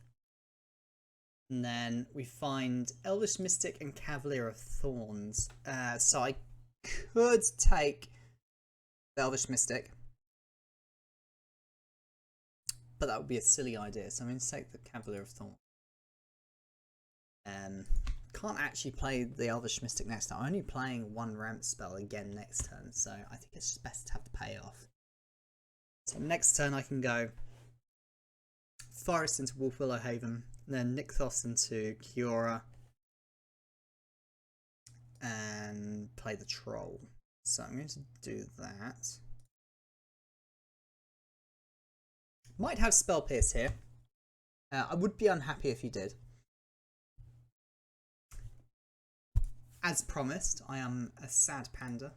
and then we find Elvish Mystic and Cavalier of Thorns. So I could take the Elvish Mystic, but that would be a silly idea, so I'm going to take the Cavalier of Thorns. Can't actually play the Elvish Mystic next time. I'm only playing one ramp spell again next turn, so I think it's just best to have the payoff. So next turn I can go Forest into Wolf Willow Haven, then Nykthos into Kiora, and play the Troll. So I'm going to do that. Might have Spell Pierce here. I would be unhappy if he did. As promised, I am a sad panda.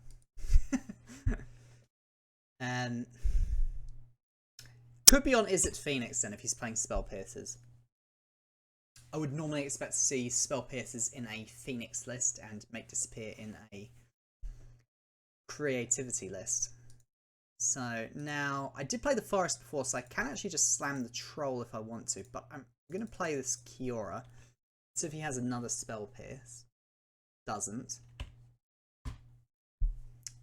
Could be on Is It Phoenix then if he's playing Spell Pierces. I would normally expect to see Spell Pierces in a Phoenix list and Make Disappear in a Creativity list. So now, I did play the Forest before, so I can actually just slam the Troll if I want to, but I'm going to play this Kiora. So if he has another Spell Pierce. Doesn't.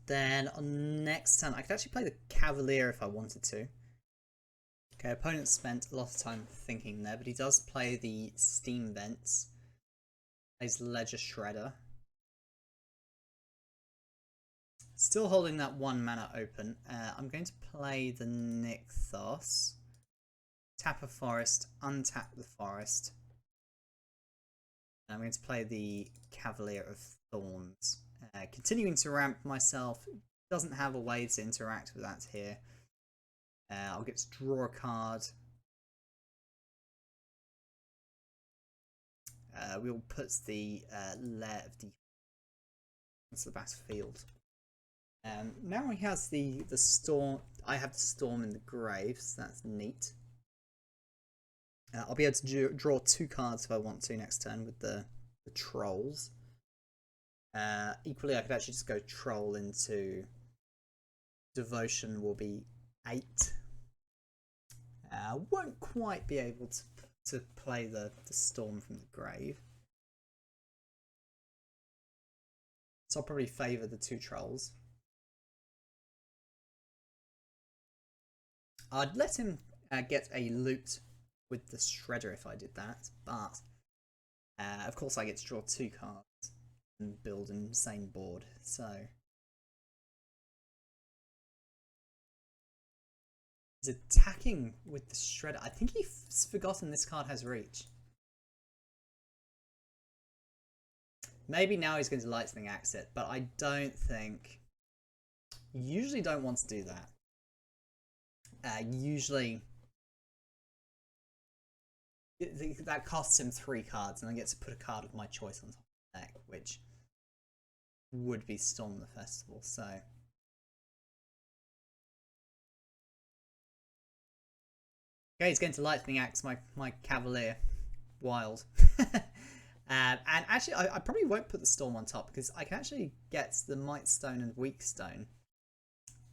Then on next turn, I could actually play the Cavalier if I wanted to. Okay, opponent spent a lot of time thinking there, but he does play the Steam Vents. Plays Ledger Shredder. Still holding that 1 mana open. I'm going to play the Nykthos. Tap a forest, untap the forest. I'm going to play the Cavalier of Thorns. Continuing to ramp myself. Doesn't have a way to interact with that here. I'll get to draw a card. We'll put the Lair of Defense into the battlefield. Now he has the Storm. I have the Storm in the Grave, so that's neat. I'll be able to draw 2 cards if I want to next turn with the Trolls. Equally, I could actually just go Troll into Devotion will be 8. Won't quite be able to play the Storm from the Grave. So I'll probably favour the 2 Trolls. I'd let him get a loot with the Shredder if I did that, but of course I get to draw 2 cards and build an insane board, so he's attacking with the Shredder. I think he's forgotten this card has reach. Maybe now he's going to Lightning Axe it, but I don't think... Usually don't want to do that. Usually... that costs him 3 cards, and I get to put a card of my choice on top of the deck, which would be Storm the Festival, so... Okay, he's going to Lightning Axe my Cavalier. Wild. And actually, I probably won't put the Storm on top, because I can actually get the Might Stone and Weak Stone.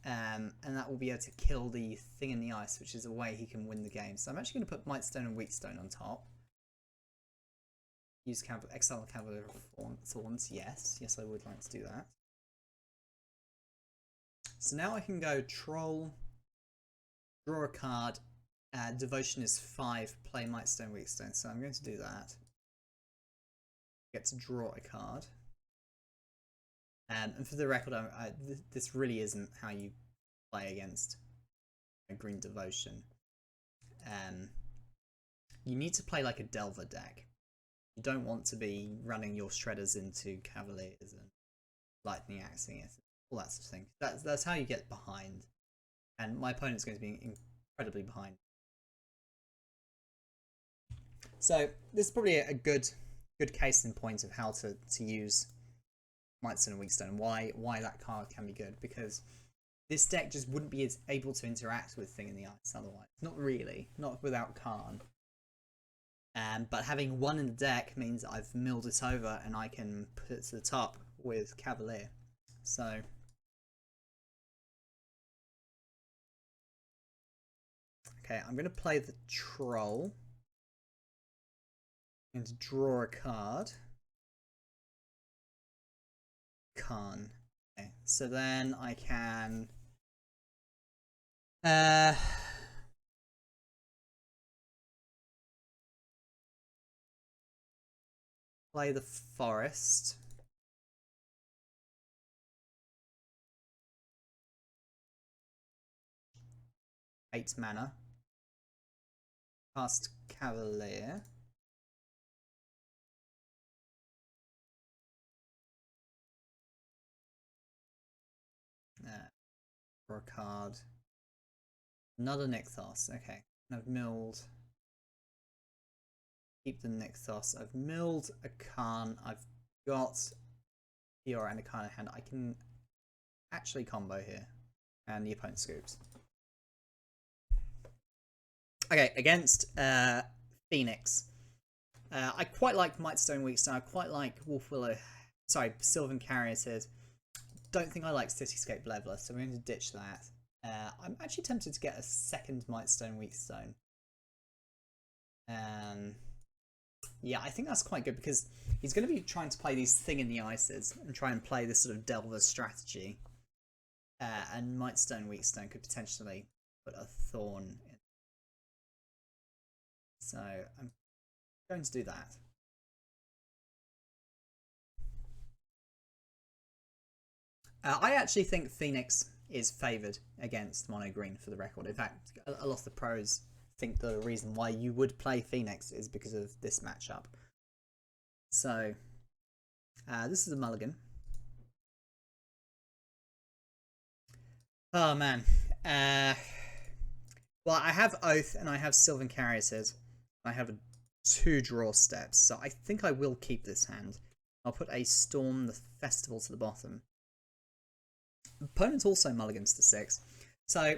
And that will be able to kill the thing in the ice, which is a way he can win the game. So I'm actually going to put Might Stone and Weak Stone on top. Use Exile Cavalier of Thorns. Yes, I would like to do that. So now I can go Troll, draw a card. Devotion is 5, play Might Stone, Weak Stone. So I'm going to do that. Get to draw a card. And for the record, this really isn't how you play against a green Devotion. You need to play like a Delver deck. You don't want to be running your Shredders into Cavaliers and Lightning Axing it, all that sort of thing. That's how you get behind. And my opponent's going to be incredibly behind. So this is probably a good case in point of how to use Might Stone and Weak Stone, why that card can be good, because this deck just wouldn't be able to interact with Thing in the Ice otherwise. Not really, not without Karn. But having 1 in the deck means I've milled it over and I can put it to the top with Cavalier. So Okay, I'm going to play the troll. I'm going to draw a card. Can't. Okay, so then I can play the forest. Eight mana. Cast Cavalier. Draw a card. Another Nykthos. Okay. I've milled. Keep the Nykthos. I've milled a Khan. I've got Fiora and a Khan in hand. I can actually combo here. And the opponent scoops. Okay, against Phoenix. I quite like Mightstone Weakstone. I quite like Wolf Willow. Sorry, Sylvan Carrier's here. Don't think I like Cityscape Leveler, so we're going to ditch that. I'm actually tempted to get a second Mightstone Weakstone. Yeah, I think that's quite good because he's going to be trying to play these Thing in the Ices and try and play this sort of Delver strategy. And Mightstone Weakstone could potentially put a Thorn in. So I'm going to do that. I actually think Phoenix is favoured against Mono Green for the record. In fact, a lot of the pros think the reason why you would play Phoenix is because of this matchup. So, this is a mulligan. Oh man. Well, I have Oath and I have Sylvan Carrier's Head. I have 2 draw steps, so I think I will keep this hand. I'll put a Storm the Festival to the bottom. Opponent also mulligans to 6. So,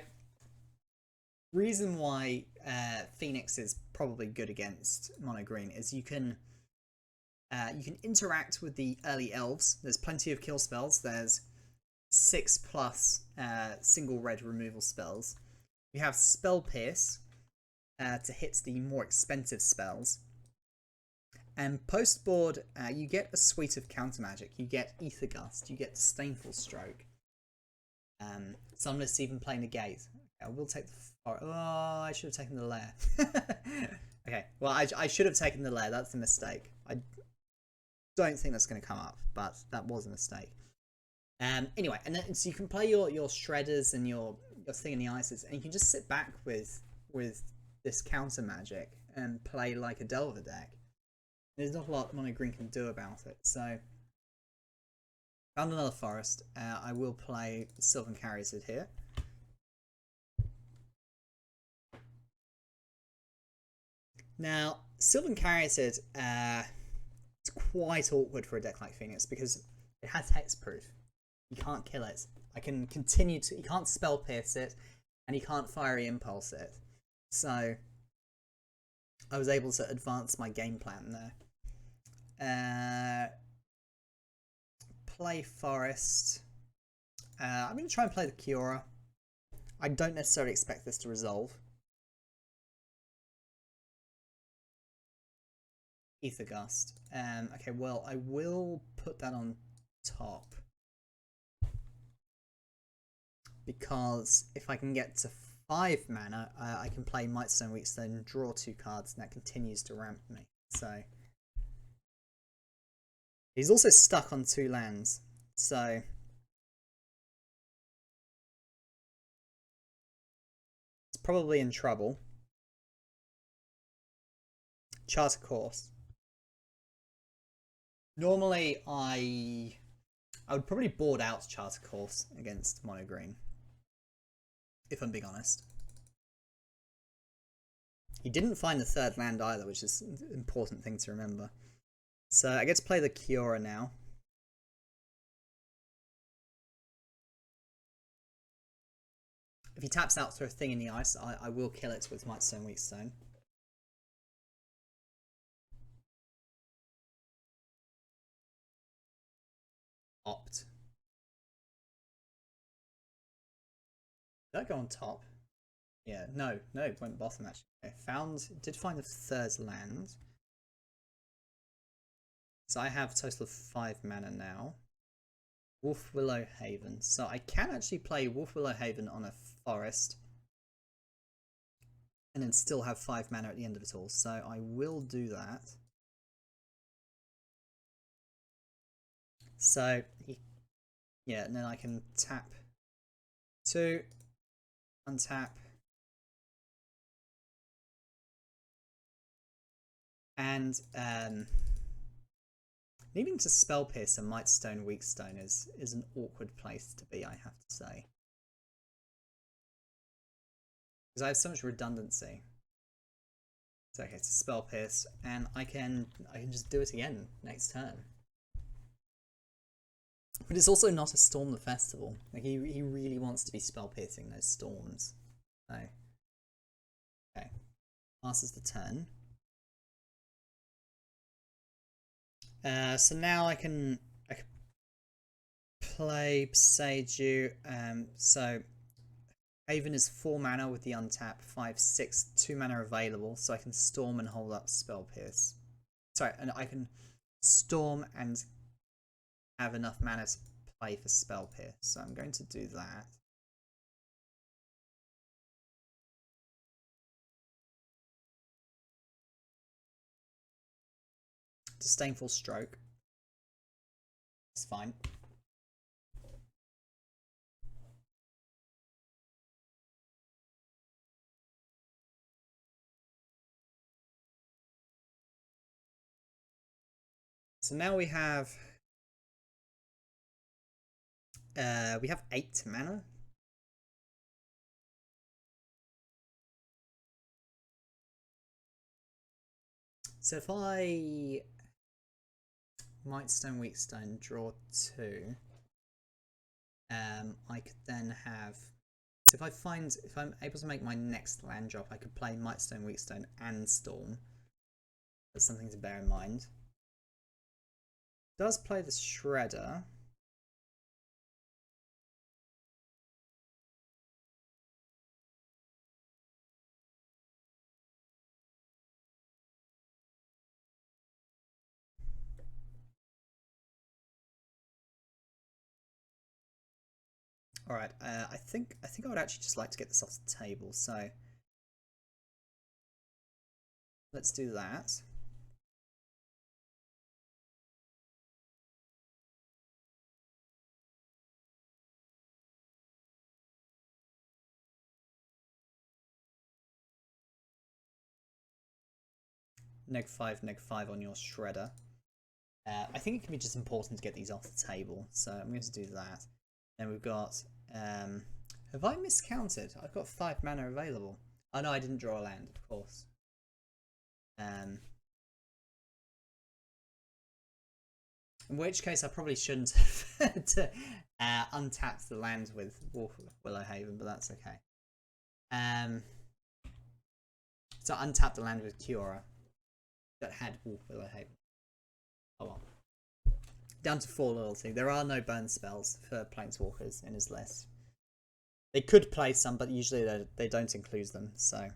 reason why Phoenix is probably good against Mono Green is you can interact with the early elves. There's plenty of kill spells. There's 6+ single red removal spells. You have Spell Pierce to hit the more expensive spells. And post board, you get a suite of counter magic. You get Ether Gust. You get Disdainful Stroke. Summoners even play Negate. I will take the. Oh, I should have taken the lair. Okay, well, I should have taken the lair. That's a mistake. I don't think that's going to come up, but that was a mistake. Anyway, and then so you can play your shredders and your Thing in the Ices, and you can just sit back with this counter magic and play like a Delver deck. There's not a lot Mono Green can do about it. So, found another forest. I will play Sylvan Carrier's Head here. Now, Sylvan Carrier's Head, it's quite awkward for a deck like Phoenix because it has hexproof. You can't kill it. I can continue to. You can't Spell Pierce it, and you can't Fiery Impulse it. So, I was able to advance my game plan there. Play Forest. I'm going to try and play the Kiora. I don't necessarily expect this to resolve. Ether Gust. Okay, well, I will put that on top. Because if I can get to 5 mana, I can play Mightstone Weakstone, draw 2 cards, and that continues to ramp me. So he's also stuck on 2 lands, so it's probably in trouble. Chart a Course. Normally, I would probably board out Chart a Course against Mono Green, if I'm being honest. He didn't find the 3rd land either, which is an important thing to remember. So I get to play the Kiora now. If he taps out through a Thing in the Ice, I will kill it with Mightstone Weakstone. Opt. Did that go on top? Yeah, no, it went bottom actually. I did find the third land. So I have a total of 5 mana now. Wolf Willow Haven. So I can actually play Wolf Willow Haven on a forest and then still have 5 mana at the end of it all. So I will do that. So, yeah, and then I can tap 2, untap, and needing to Spell Pierce and Mightstone Weakstone is an awkward place to be, I have to say. Because I have so much redundancy. So okay, it's Spell Pierce, and I can just do it again next turn. But it's also not a Storm the Festival. Like he really wants to be spell piercing those storms. So okay. Passes the turn. So now I can play Seiju. So Haven is 4 mana with the untap, 5, 6, 2 mana available, so I can Storm and hold up Spell Pierce. Sorry, and I can Storm and have enough mana to play for Spell Pierce, so I'm going to do that. Disdainful Stroke. It's fine. So now we have 8 mana. So if I Mightstone Weakstone, draw 2, I could then have. So if I'm able to make my next land drop, I could play Mightstone Weakstone and Storm. That's something to bear in mind. Does play the Shredder. All right. I think I would actually just like to get this off the table. So let's do that. -5 on your Shredder. I think it can be just important to get these off the table, so I'm going to do that. Then we've got. Have I miscounted? I've got 5 mana available. Oh no, I didn't draw a land, of course. In which case, I probably shouldn't have untapped the land with Wolf Willow Haven, but that's okay. So untap the land with Kiora that had Wolf Willow Haven. Oh well. Down to 4 loyalty. There are no burn spells for Planeswalkers in his list. They could play some, but usually they don't include them, so.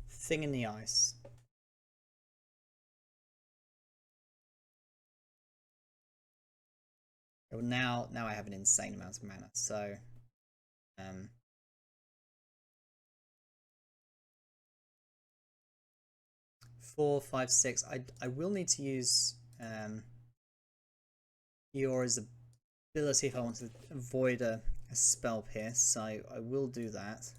Thing in the Ice. Well, now I have an insane amount of mana, so 4, 5, 6. I will need to use Eora's ability if I want to avoid a Spell Pierce, so I will do that.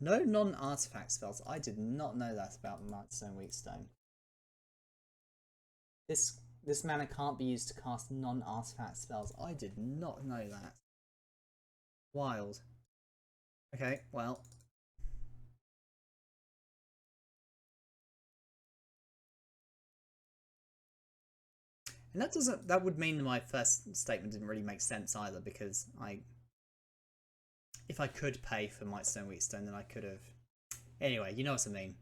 No non-artifact spells. I did not know that about Mightstone Weakstone. This mana can't be used to cast non-artifact spells. I did not know that. Wild. Okay, well. And that would mean my first statement didn't really make sense either, because if I could pay for Mightstone Weakstone, then I could have. Anyway, you know what I mean.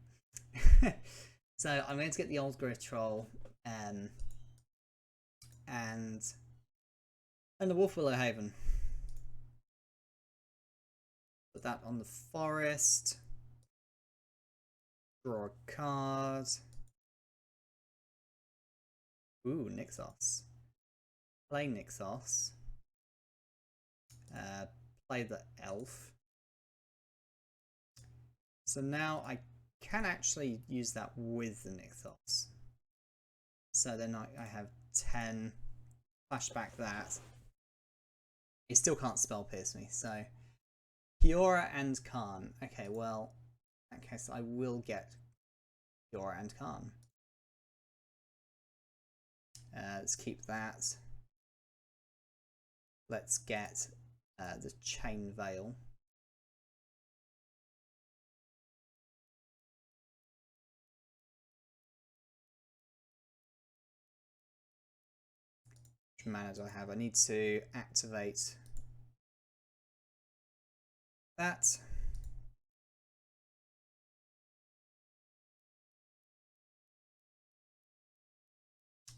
So I'm going to get the Old Growth Troll. and the Wolf Willow Haven. Put that on the forest. Draw a card. Ooh, Nykthos. Play Nykthos. Play the elf. So now I can actually use that with the Nykthos. So then I have 10. Flashback that. He still can't spell pierce me, so Kiora and Khan. Okay, well, in that case I will get Kiora and Khan. Let's keep that. Let's get the Chain Veil. Which mana do I have? I need to activate that.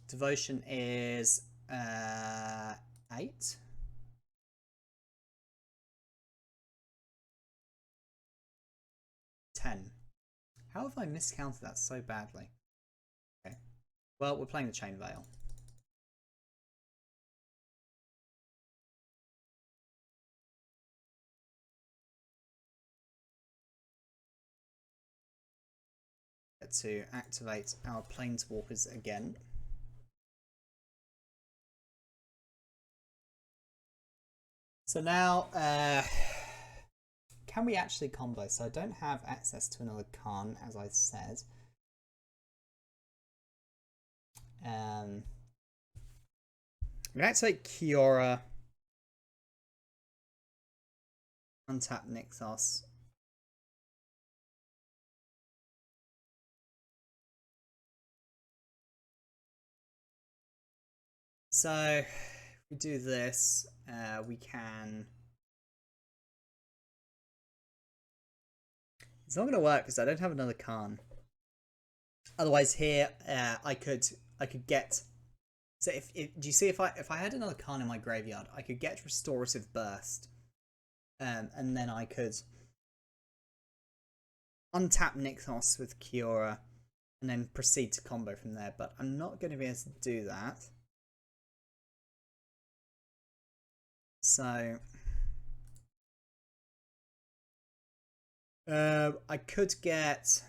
Devotion is 8. How have I miscounted that so badly? Okay. Well, we're playing the Chain Veil. Get to activate our Planeswalkers again. So now, can we actually combo? So I don't have access to another Khan, as I said. I'm going to activate Kiora. Untap Nykthos. So, if we do this, we can... It's not going to work because I don't have another Khan. Otherwise, here I could get. So do you see if I had another Khan in my graveyard, I could get Restorative Burst, and then I could untap Nykthos with Kiora, and then proceed to combo from there. But I'm not going to be able to do that. So I could get.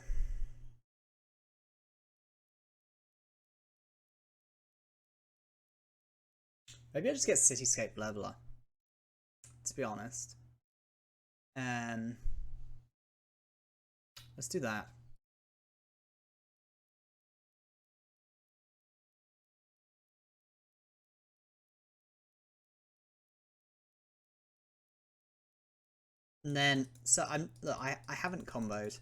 Maybe I'll just get Cityscape Leveler, to be honest. Let's do that. And then, so look, I haven't comboed,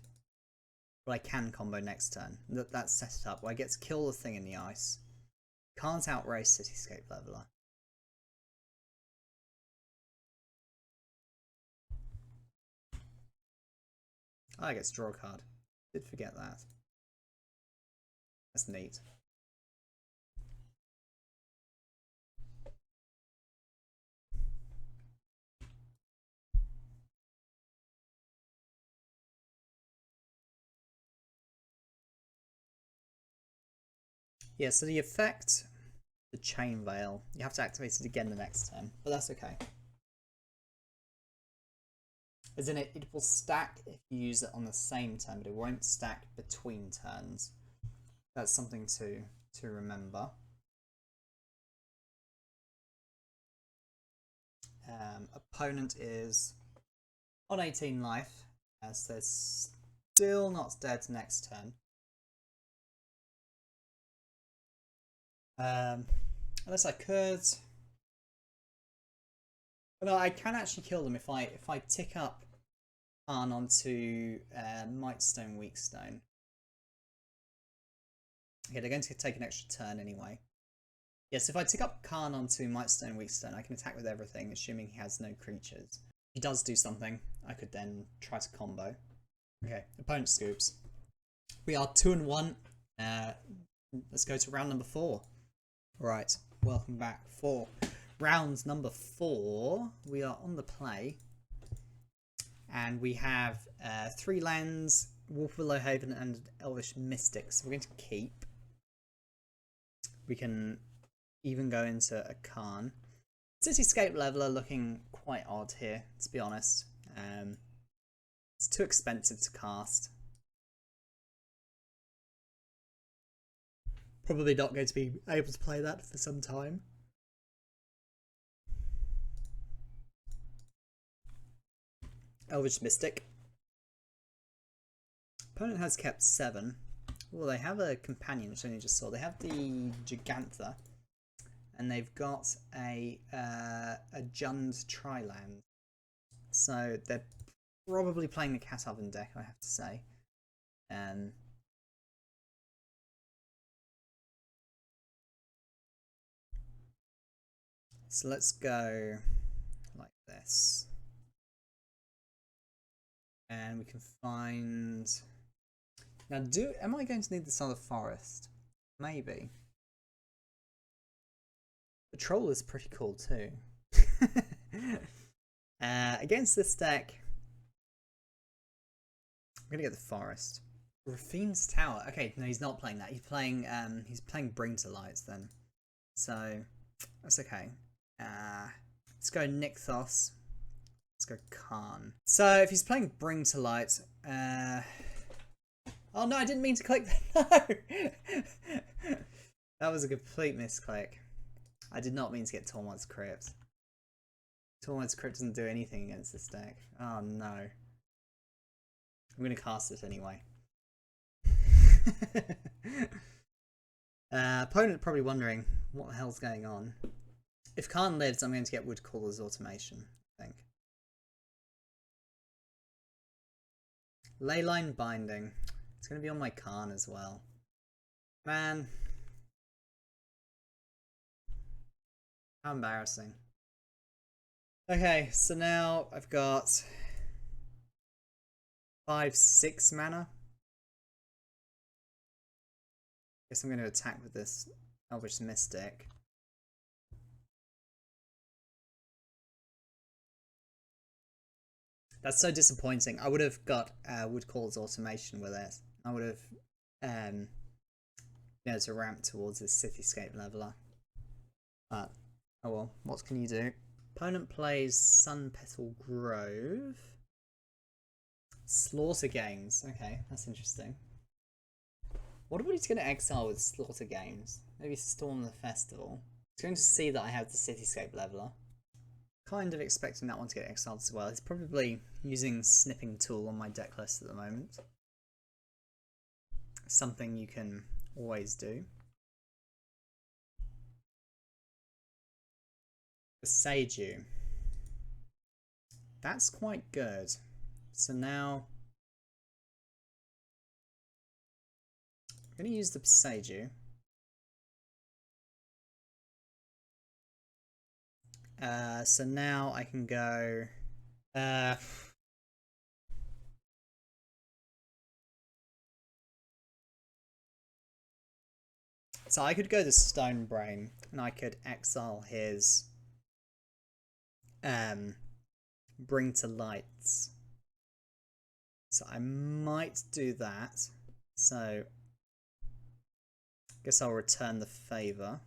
but I can combo next turn. That's set it up. I get to kill the thing in the ice. Can't outrace Cityscape Leveler. Oh, I get to draw a card. Did forget that. That's neat. Yeah, so the effect, the Chain Veil, you have to activate it again the next turn, but that's okay. As in, it will stack if you use it on the same turn, but it won't stack between turns. That's something to remember. Opponent is on 18 life, as they're still not dead next turn. Unless I could. No, I can actually kill them if I tick up Khan onto Mightstone, Weakstone. Okay, they're going to take an extra turn anyway. Yes, if I tick up Khan onto Mightstone, Weakstone, I can attack with everything, assuming he has no creatures. If he does do something, I could then try to combo. Okay, opponent scoops. We are 2-1. let's go to round number 4. Right, welcome back for round number 4. We are on the play, and we have 3 lands, Wolf Willow Haven and Elvish Mystics. So we're going to keep. We can even go into a Khan. Cityscape Leveler looking quite odd here, to be honest. It's too expensive to cast. Probably not going to be able to play that for some time. Elvish Mystic. Opponent has kept 7. Well, they have a companion, which I only just saw. They have the Gigantha, and they've got a Jund Triland. So they're probably playing the Cat Oven deck, I have to say. So let's go like this. And we can find... Now, am I going to need this other forest? Maybe. The troll is pretty cool too. Against this deck, I'm gonna get the forest. Rafine's Tower. Okay, no, he's not playing that. He's playing Bring to Light then. So that's okay. Let's go Nykthos. Let's go Khan. So if he's playing Bring to Light, oh no, I didn't mean to click that. No! That was a complete misclick. I did not mean to get Tormod's Crypt. Tormod's Crypt doesn't do anything against this deck. Oh no. I'm going to cast it anyway. Opponent probably wondering what the hell's going on. If Khan lives, I'm going to get Woodcaller's Automation, I think. Leyline Binding. It's going to be on my Khan as well. Man. How embarrassing. Okay, so now I've got 5-6 mana. Guess I'm going to attack with this Elvish Mystic. That's so disappointing. I would have got Woodcaller's Automation with it. I would have been able to ramp towards this Cityscape Leveler. But, oh well, what can you do? Opponent plays Sunpetal Grove. Slaughter Games. Okay, that's interesting. What are we going to exile with Slaughter Games? Maybe Storm the Festival. It's going to see that I have the Cityscape Leveler. Kind of expecting that one to get exiled as well. It's probably using Snipping Tool on my deck list at the moment. Something you can always do. Beseiju. That's quite good. So now I'm going to use the Beseiju. So now I can go so I could go to Stone Brain and I could exile his Bring to Lights. So I might do that. So I guess I'll return the favor.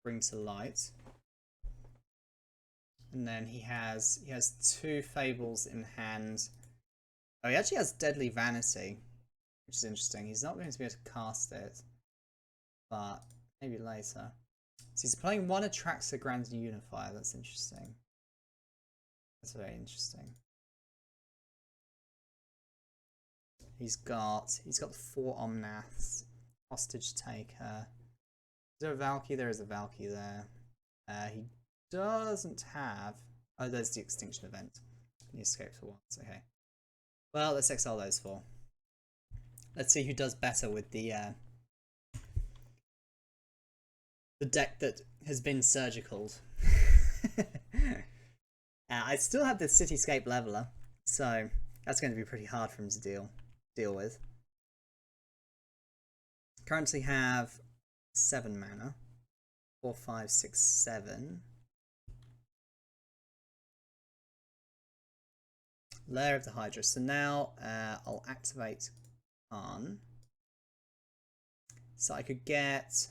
Bring to Light. And then he has 2 Fables in hand. Oh, he actually has Deadly Vanity, which is interesting. He's not going to be able to cast it, but maybe later. So he's playing 1 Atraxa Grand Unifier. That's interesting. That's very interesting. He's got the 4 Omnaths, Hostage Taker. Is there a Valky? There is a Valky there. He doesn't have... Oh, there's the Extinction Event. He escaped for once. Okay. Well, let's exile those 4. Let's see who does better with the deck that has been surgical. I still have the Cityscape Leveler, so that's going to be pretty hard for him to deal with. Currently have 7 mana. 4, 5, 6, 7. Lair of the Hydra. So now I'll activate Khan. So I could get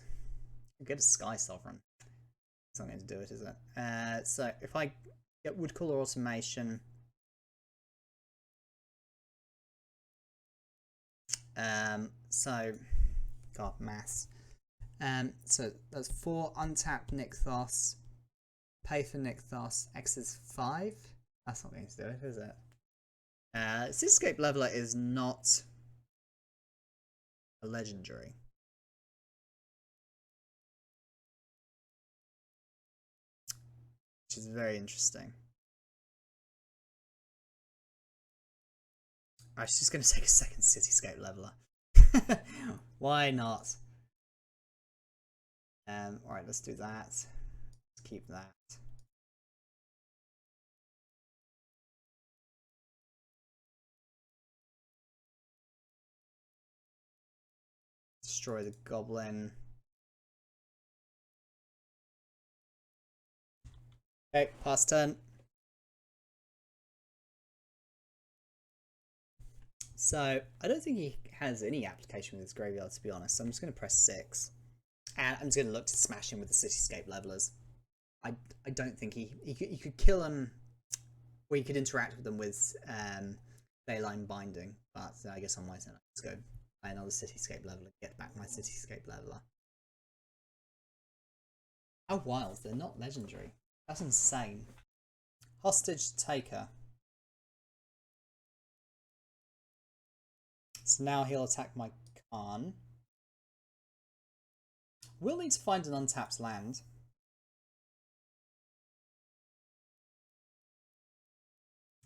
a Sky Sovereign. That's not going to do it, is it? So if I get Woodcaller Automation, so God, maths. So that's 4 untapped Nykthos. Pay for Nykthos. X is 5. That's not going to do it, is it? Cityscape Leveler is not a legendary. Which is very interesting. I was just going to take a second Cityscape Leveler. Why not? Alright, let's do that. Let's keep that. Destroy the goblin. Okay, pass turn. So, I don't think he has any application with his graveyard, to be honest. So I'm just going to press 6. And I'm just going to look to smash him with the Cityscape Levelers. I don't think he could kill him, or he could interact with them with Leyline Binding. But I guess on my turn, let's go buy another Cityscape Leveler, get back my Cityscape Leveler. How wild, they're not legendary. That's insane. Hostage Taker. So now he'll attack my Khan. We'll need to find an untapped land.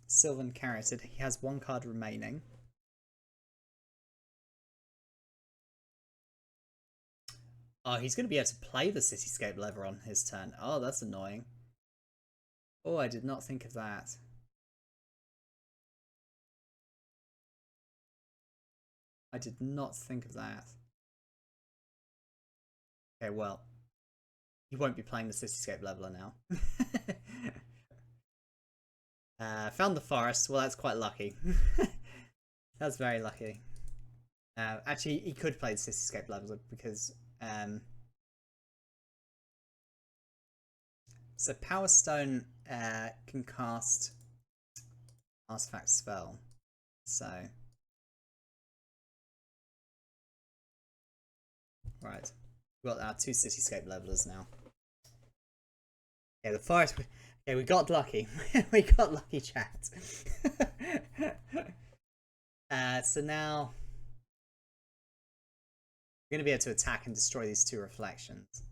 Sylvan Carroted. He has 1 card remaining. Oh, he's going to be able to play the Cityscape Lever on his turn. Oh, that's annoying. Oh, I did not think of that. I did not think of that. Okay, well, he won't be playing the Cityscape Leveler now. Found the forest. Well, that's quite lucky. That's very lucky. Actually, he could play the Cityscape Leveler because... so Power Stone can cast Artifact Spell. So... right. We've got our 2 Cityscape Levelers now. Okay, the forest... okay, we got lucky. We got lucky, chat. So now... we're going to be able to attack and destroy these 2 reflections.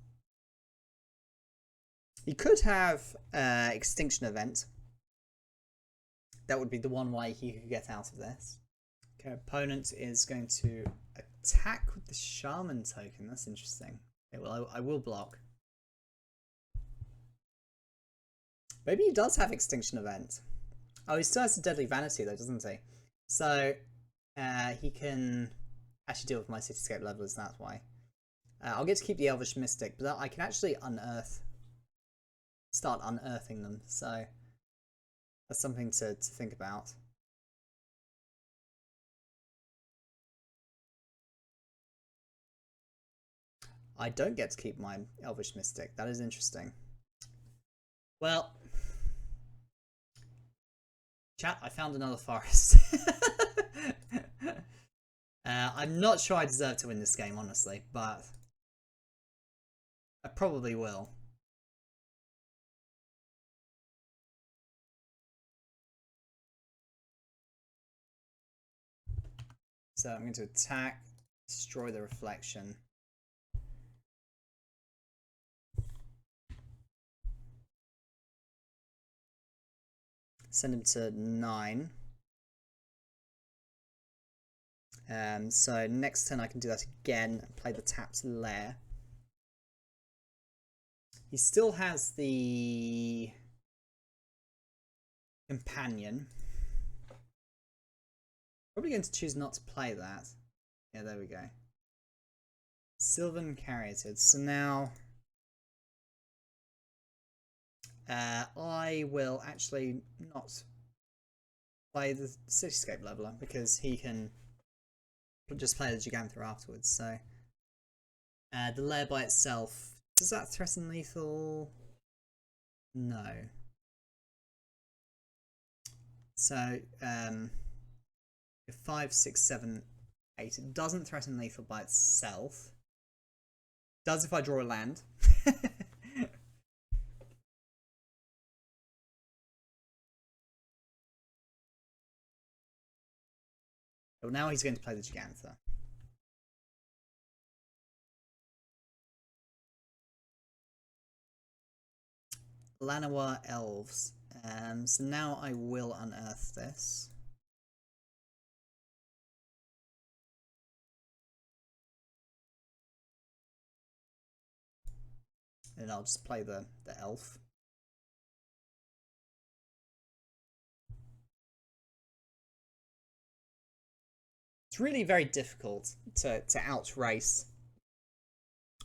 You could have Extinction Event. That would be the one way he could get out of this. Okay, opponent is going to attack with the Shaman token. That's interesting. Okay, well, I will block. Maybe he does have Extinction Event. Oh, he still has the Deadly Vanity though, doesn't he? So he can actually deal with my Cityscape Levelers that way. I'll get to keep the Elvish Mystic, but I can actually start unearthing them. So that's something to think about. I don't get to keep my Elvish Mystic. That is interesting. Well, chat, I found another forest. I'm not sure I deserve to win this game, honestly, but I probably will. So I'm going to attack, destroy the reflection. Send him to 9. So next turn I can do that again and play the tapped lair. He still has the companion. Probably going to choose not to play that. Yeah, there we go. Sylvan Caryatid. So now I will actually not play the Cityscape Leveler because he can just play the Gigantha afterwards. So the lair by itself, does that threaten lethal? No. So 5, 6, 7, 8. It doesn't threaten lethal by itself. Does if I draw a land. Well, now he's going to play the Gigantha. Llanowar Elves. So now I will unearth this. And I'll just play the elf. It's really very difficult to outrace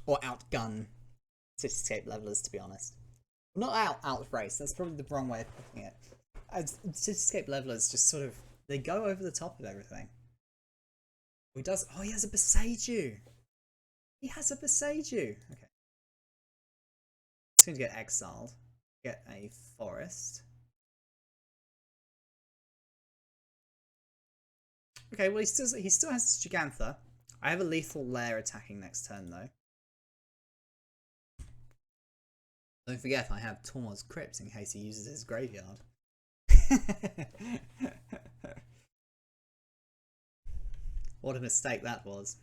or outgun Cityscape Levelers, to be honest. Not outrace, that's probably the wrong way of putting it. Cityscape Levelers just sort of, they go over the top of everything. He does. Oh, he has a Beseiju. He has a Beseiju. Okay. It's going to get exiled. Get a forest. Okay, well he still has Gigantha. I have a lethal lair attacking next turn though. Don't forget I have Tormod's Crypt in case he uses his graveyard. What a mistake that was.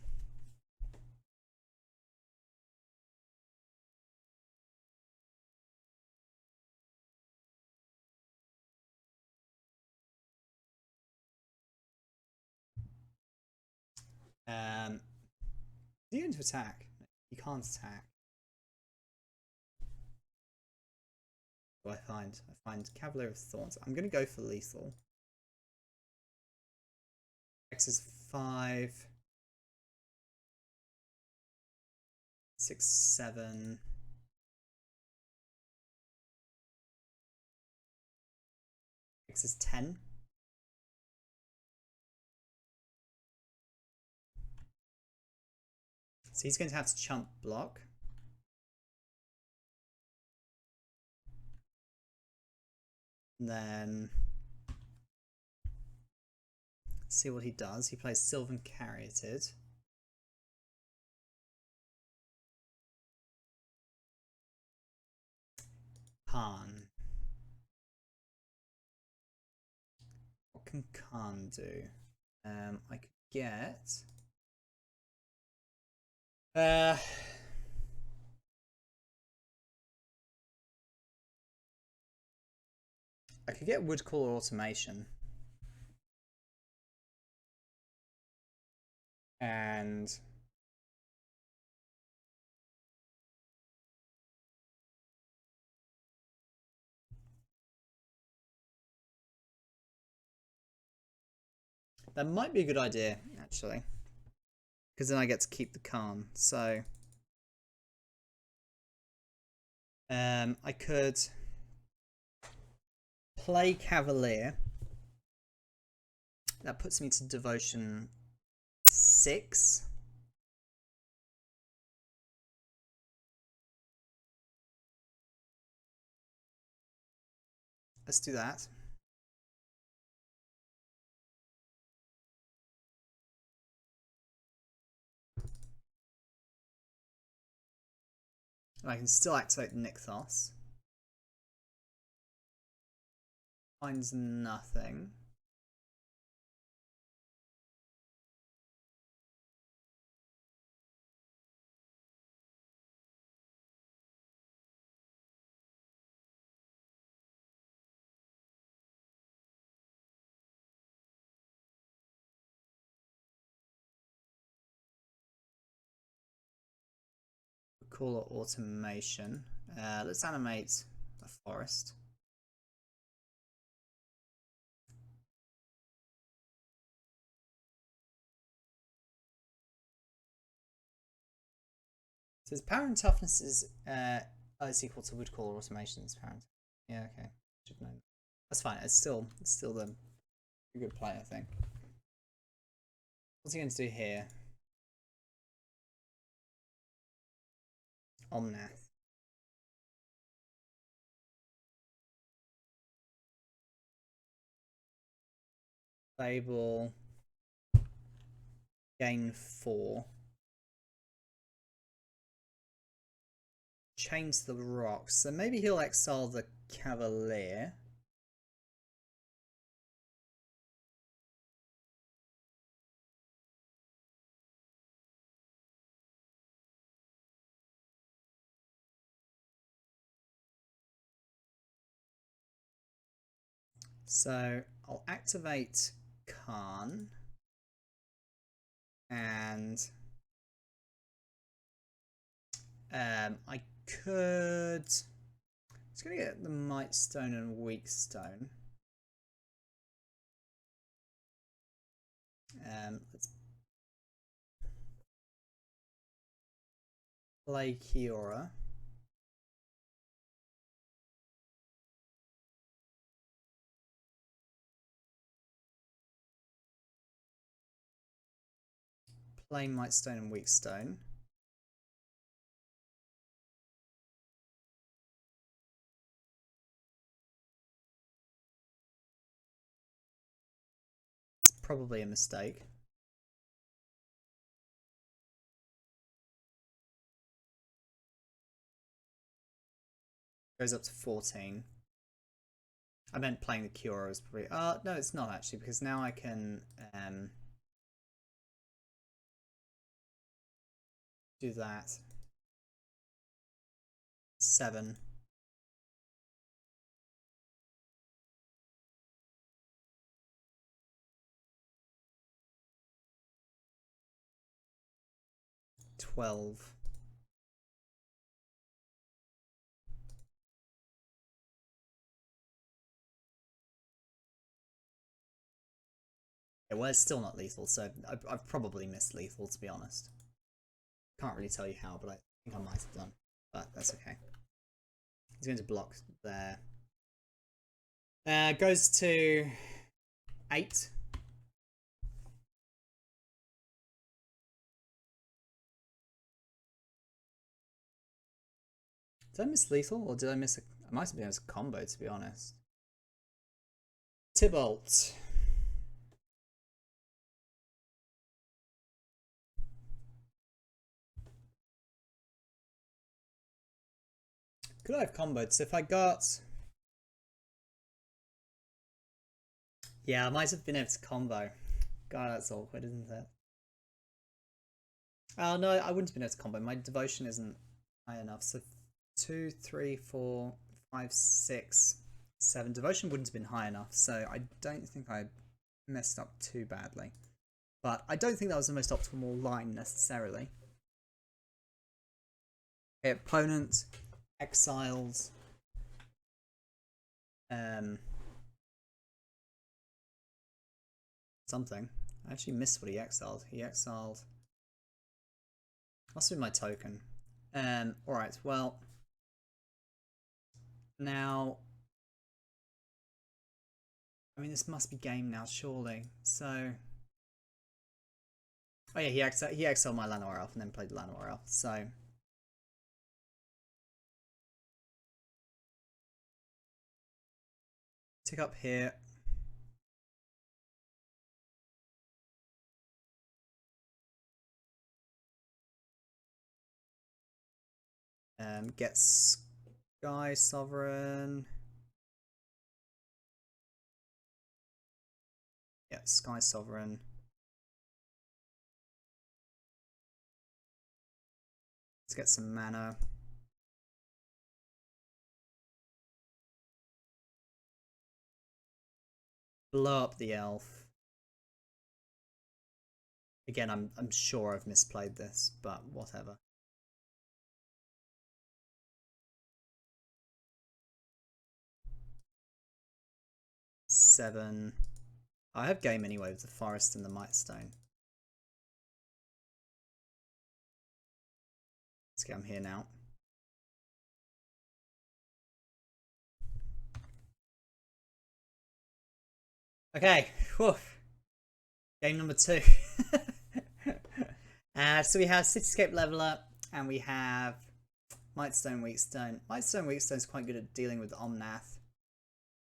Is he going to attack? He can't attack. What do I find? I find Cavalier of Thorns. I'm going to go for lethal. X is 5, 6, 7. X is 10. So he's going to have to chump block. And then see what he does. He plays Sylvan Caryatid. Khan. What can Khan do? I could get I could get Woodcaller Automation. And that might be a good idea, actually. Because then I get to keep the Khan. So I could play Cavalier. That puts me to Devotion 6. Let's do that. And I can still activate Nykthos. Finds nothing. Call it Automation. Let's animate a forest. It says power and toughness is equal to wood core automation's power. Yeah, okay. Should know. That's fine. It's still a good play, I think. What's he going to do here? Omnath. Fable. Gain 4. Change the rocks. So maybe he'll exile the Cavalier. So I'll activate Khan. And I could... It's going to get the Might Stone and Weak Stone. Let's play Kiora. Play Might Stone and Weak Stone. It's probably a mistake. Goes up to 14. I meant playing the Kiora was probably... no, it's not actually, because now I can do that. 7. $12. Yeah, well, it's still not lethal, so I've probably missed lethal, to be honest. Can't really tell you how, but I think I might have done. But that's okay. He's going to block there. Goes to 8. Did I miss lethal, or did I miss a... I might have been as a combo, to be honest. Tybalt. Could I have comboed? So if I got... Yeah, I might have been able to combo. God, that's awkward, isn't it? Oh, no, I wouldn't have been able to combo. My devotion isn't high enough. So 2, 3, 4, 5, 6, 7. Devotion wouldn't have been high enough, so I don't think I messed up too badly. But I don't think that was the most optimal line necessarily. Opponent exiles something. I actually missed what he exiled. He exiled... Must be my token. Alright, well... Now... I mean, this must be game now, surely. So... Oh yeah, he exiled my Llanowar Elf and then played the Llanowar Elf, so... Tick up here. Get Sky Sovereign. Yeah, Sky Sovereign. Let's get some mana. Blow up the elf. Again, I'm sure I've misplayed this, but whatever. 7. I have game anyway with the forest and the Mightstone. Let's get him here now. Okay, whew. Game number 2. So we have Cityscape Leveler and we have Mightstone, Weakstone. Mightstone, Weakstone is quite good at dealing with Omnath.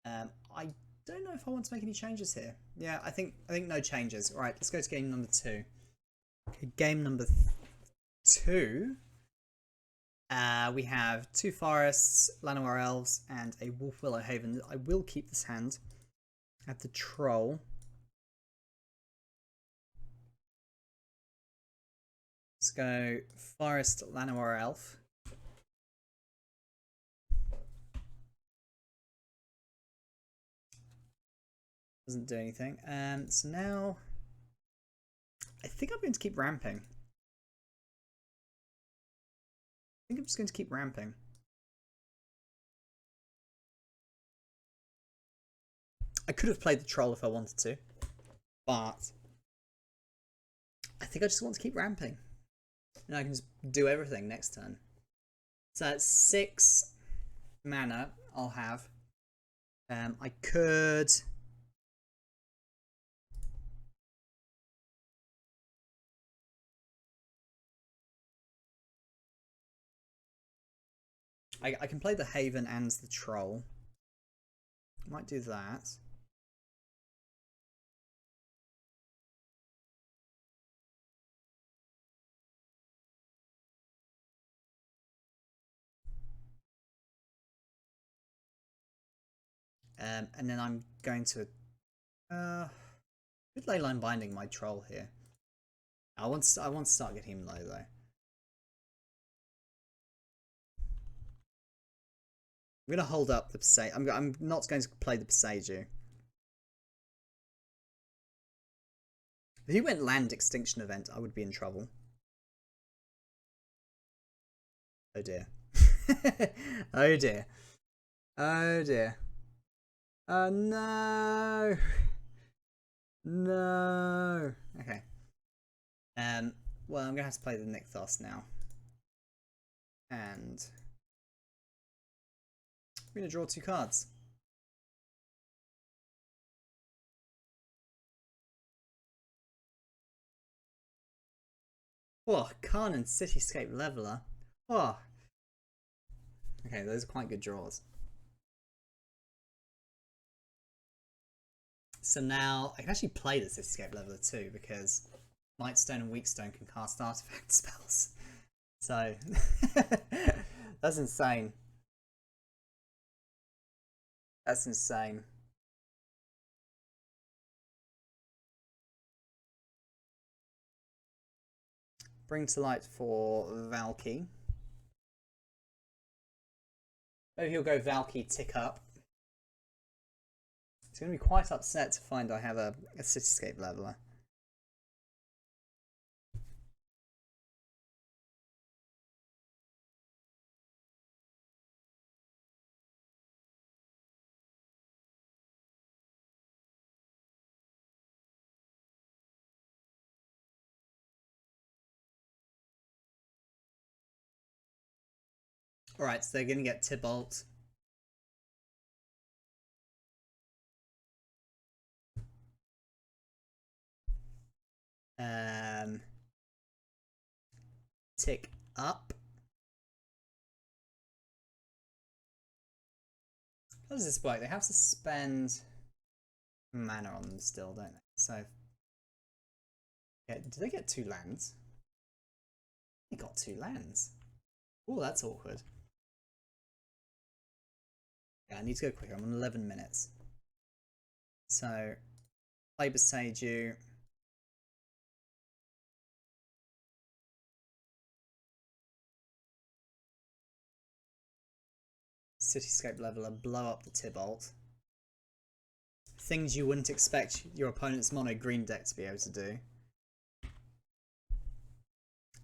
I don't know if I want to make any changes here. Yeah, I think no changes. All right, let's go to game number 2. Okay, game number 2. We have 2 forests, Llanowar Elves, and a Wolf Willow Haven. I will keep this hand at the Troll. Let's go Forest, Llanowar Elf. Doesn't do anything. So now I think I'm going to keep ramping. I think I'm just going to keep ramping. I could have played the Troll if I wanted to, but I think I just want to keep ramping. And I can just do everything next turn. So that's 6 mana I'll have. I could... I can play the Haven and the Troll. I might do that. And then I'm going to good leyline binding my Troll here. I want to start getting him low though. I'm gonna hold up the Pasage. I'm not going to play the Pasage. If he went land extinction event, I would be in trouble. Oh dear. Oh dear. Oh dear. Oh no. No. Okay. Well, I'm gonna have to play the Nykthos now. And we're gonna draw 2 cards. Oh, Khan and Cityscape Leveler. Oh. Okay, those are quite good draws. So now I can actually play the Cityscape Leveler too, because Mightstone and Weakstone can cast artifact spells. So that's insane. That's insane. Bring to light for Valky. Maybe he'll go Valky tick up. He's going to be quite upset to find I have a Cityscape Leveler. Alright, so they're going to get Tybalt. Tick up. How does this work? They have to spend mana on them still, don't they? So, yeah, do they get 2 lands? They got 2 lands. Oh, that's awkward. Yeah, I need to go quicker. I'm on 11 minutes. So, play Besage you. Cityscape Leveler, blow up the Tybalt. Things you wouldn't expect your opponent's mono green deck to be able to do.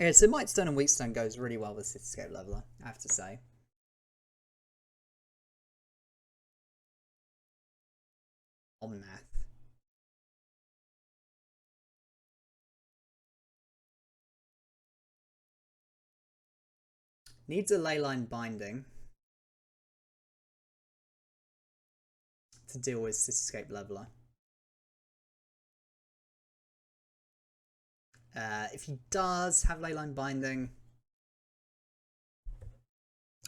Okay, so Mightstone and Weakstone goes really well with Cityscape Leveler, I have to say. Omnath. Needs a leyline binding to deal with Cityscape Leveler. If he does have leyline binding,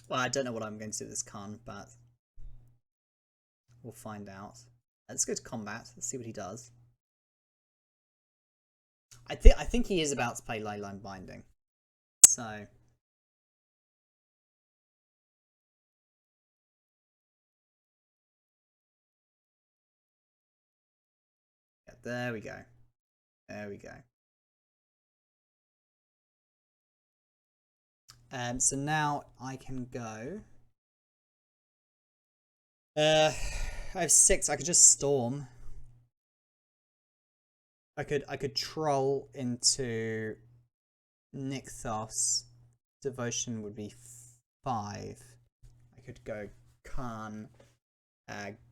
well, I don't know what I'm going to do with this Khan, but we'll find out. Let's go to combat. Let's see what he does. I think he is about to play leyline binding. So yeah, there we go. There we go. So now I can go. I have 6. I could just storm. I could troll into Nykthos. Devotion would be 5. I could go Khan,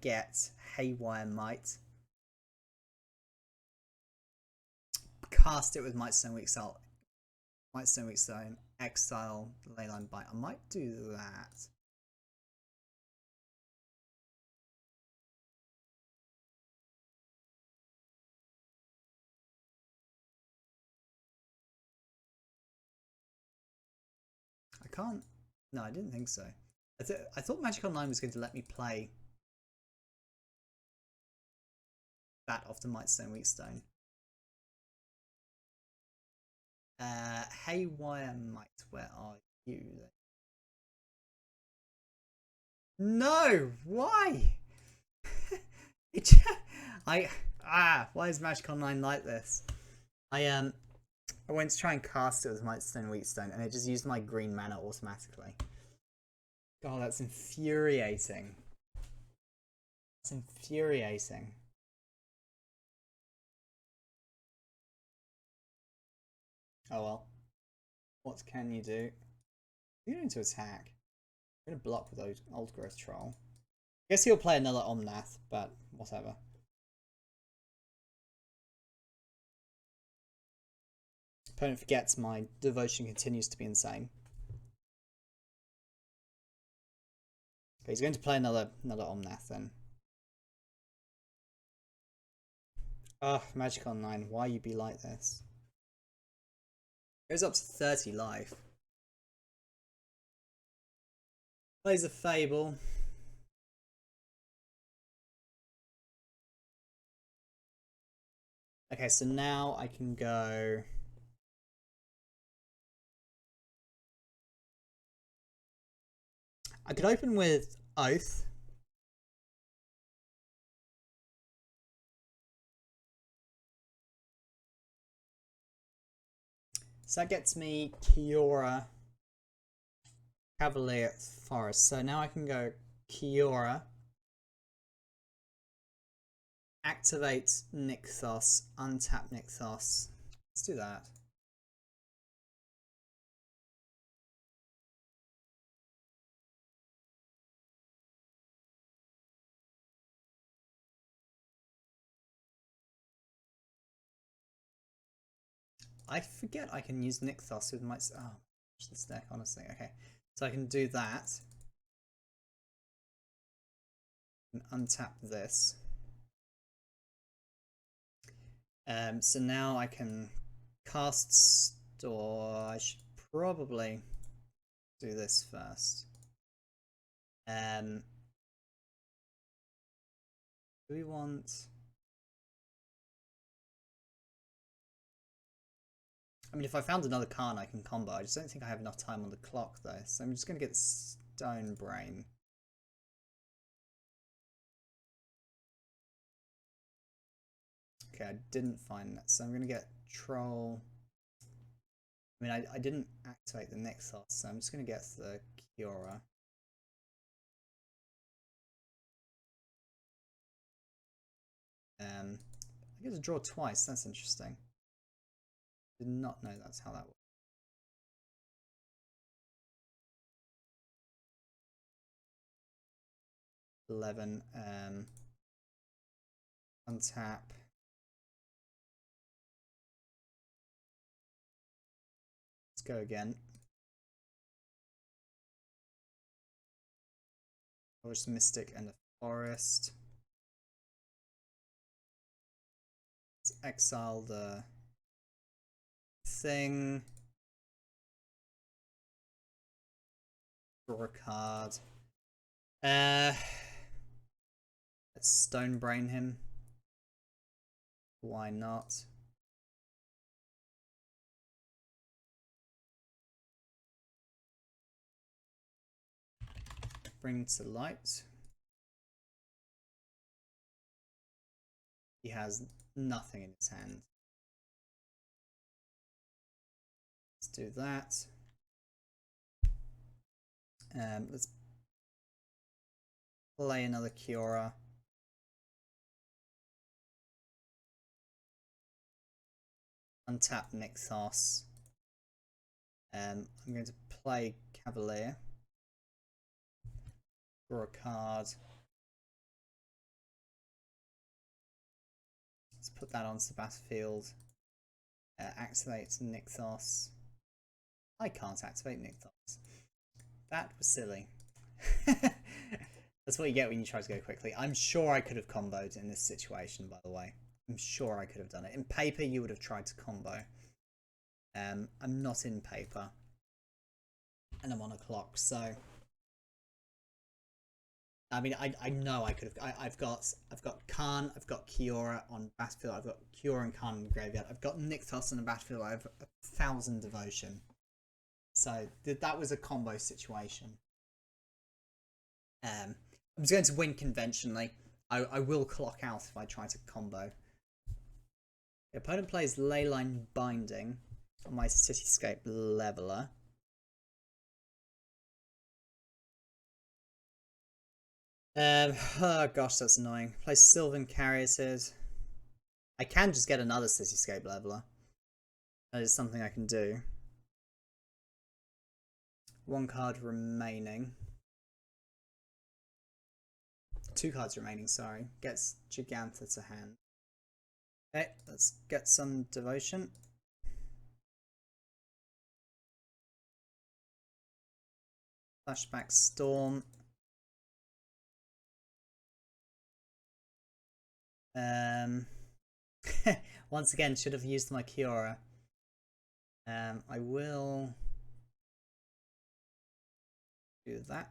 get Haywire Might, cast it with Might Stone Weak Stone, exile Leyline Bite. I might do that. I can't. No, I didn't think so. I thought Magic Online was going to let me play that off the Might Stone Weak Stone. Haywire Might, where are you? No, why? Why is Magic Online like this? I went to try and cast it with Might Stone Weak Stone, and it just used my green mana automatically. God, that's infuriating. That's infuriating. Oh well. What can you do? You're going to attack. I'm going to block with those Old Growth Troll. I guess he'll play another Omnath, but whatever. Opponent forgets my devotion continues to be insane. Okay, he's going to play another Omnath then. Ugh, Magic Online, why you be like this? Goes up to 30 life. Plays a Fable. Okay, so now I can go. I could open with Oath. So that gets me Kiora, Cavalier, Forest. So now I can go Kiora, activate Nykthos, untap Nykthos. Let's do that. I forget I can use Nykthos with my. Oh, this deck, honestly. Okay, so I can do that. And untap this. So now I can cast Store. I should probably do this first. Do we want? I mean, if I found another Khan, I can combo. I just don't think I have enough time on the clock, though. So I'm just going to get Stone Brain. Okay, I didn't find that. So I'm going to get Troll. I mean, I didn't activate the Nykthos, so I'm just going to get the Kiora. I get to draw twice. That's interesting. Did not know that's how that works. Untap. Let's go again. Forest Mystic and a Forest. Let's exile the thing. Draw a card. Let's Stone Brain him. Why not? Bring to light. He has nothing in his hand. Let's do that. Let's play another Kiora. Untap Nykthos. I'm going to play Cavalier. Draw a card. Let's put that onto the battlefield. Activate Nykthos. I can't activate Nykthos. That was silly. That's what you get when you try to go quickly. I'm sure I could have comboed in this situation, by the way. I'm sure I could have done it. In paper, you would have tried to combo. I'm not in paper. And I'm on a clock, so... I mean, I know I could have... I've got Khan, I've got Kiora on battlefield, I've got Kiora and Khan in the graveyard, I've got Nykthos on the battlefield, I have 1,000 devotion. So, that was a combo situation. I'm just going to win conventionally. I will clock out if I try to combo. The opponent plays Leyline Binding on my Cityscape Leveler. Oh gosh, that's annoying. Plays Sylvan Caryatid. I can just get another Cityscape Leveler. That is something I can do. One card remaining. 2 cards remaining, sorry. Gets Gigantha to hand. Okay, let's get some devotion. Flashback Storm. Once again, should have used my Kiora. I will do that.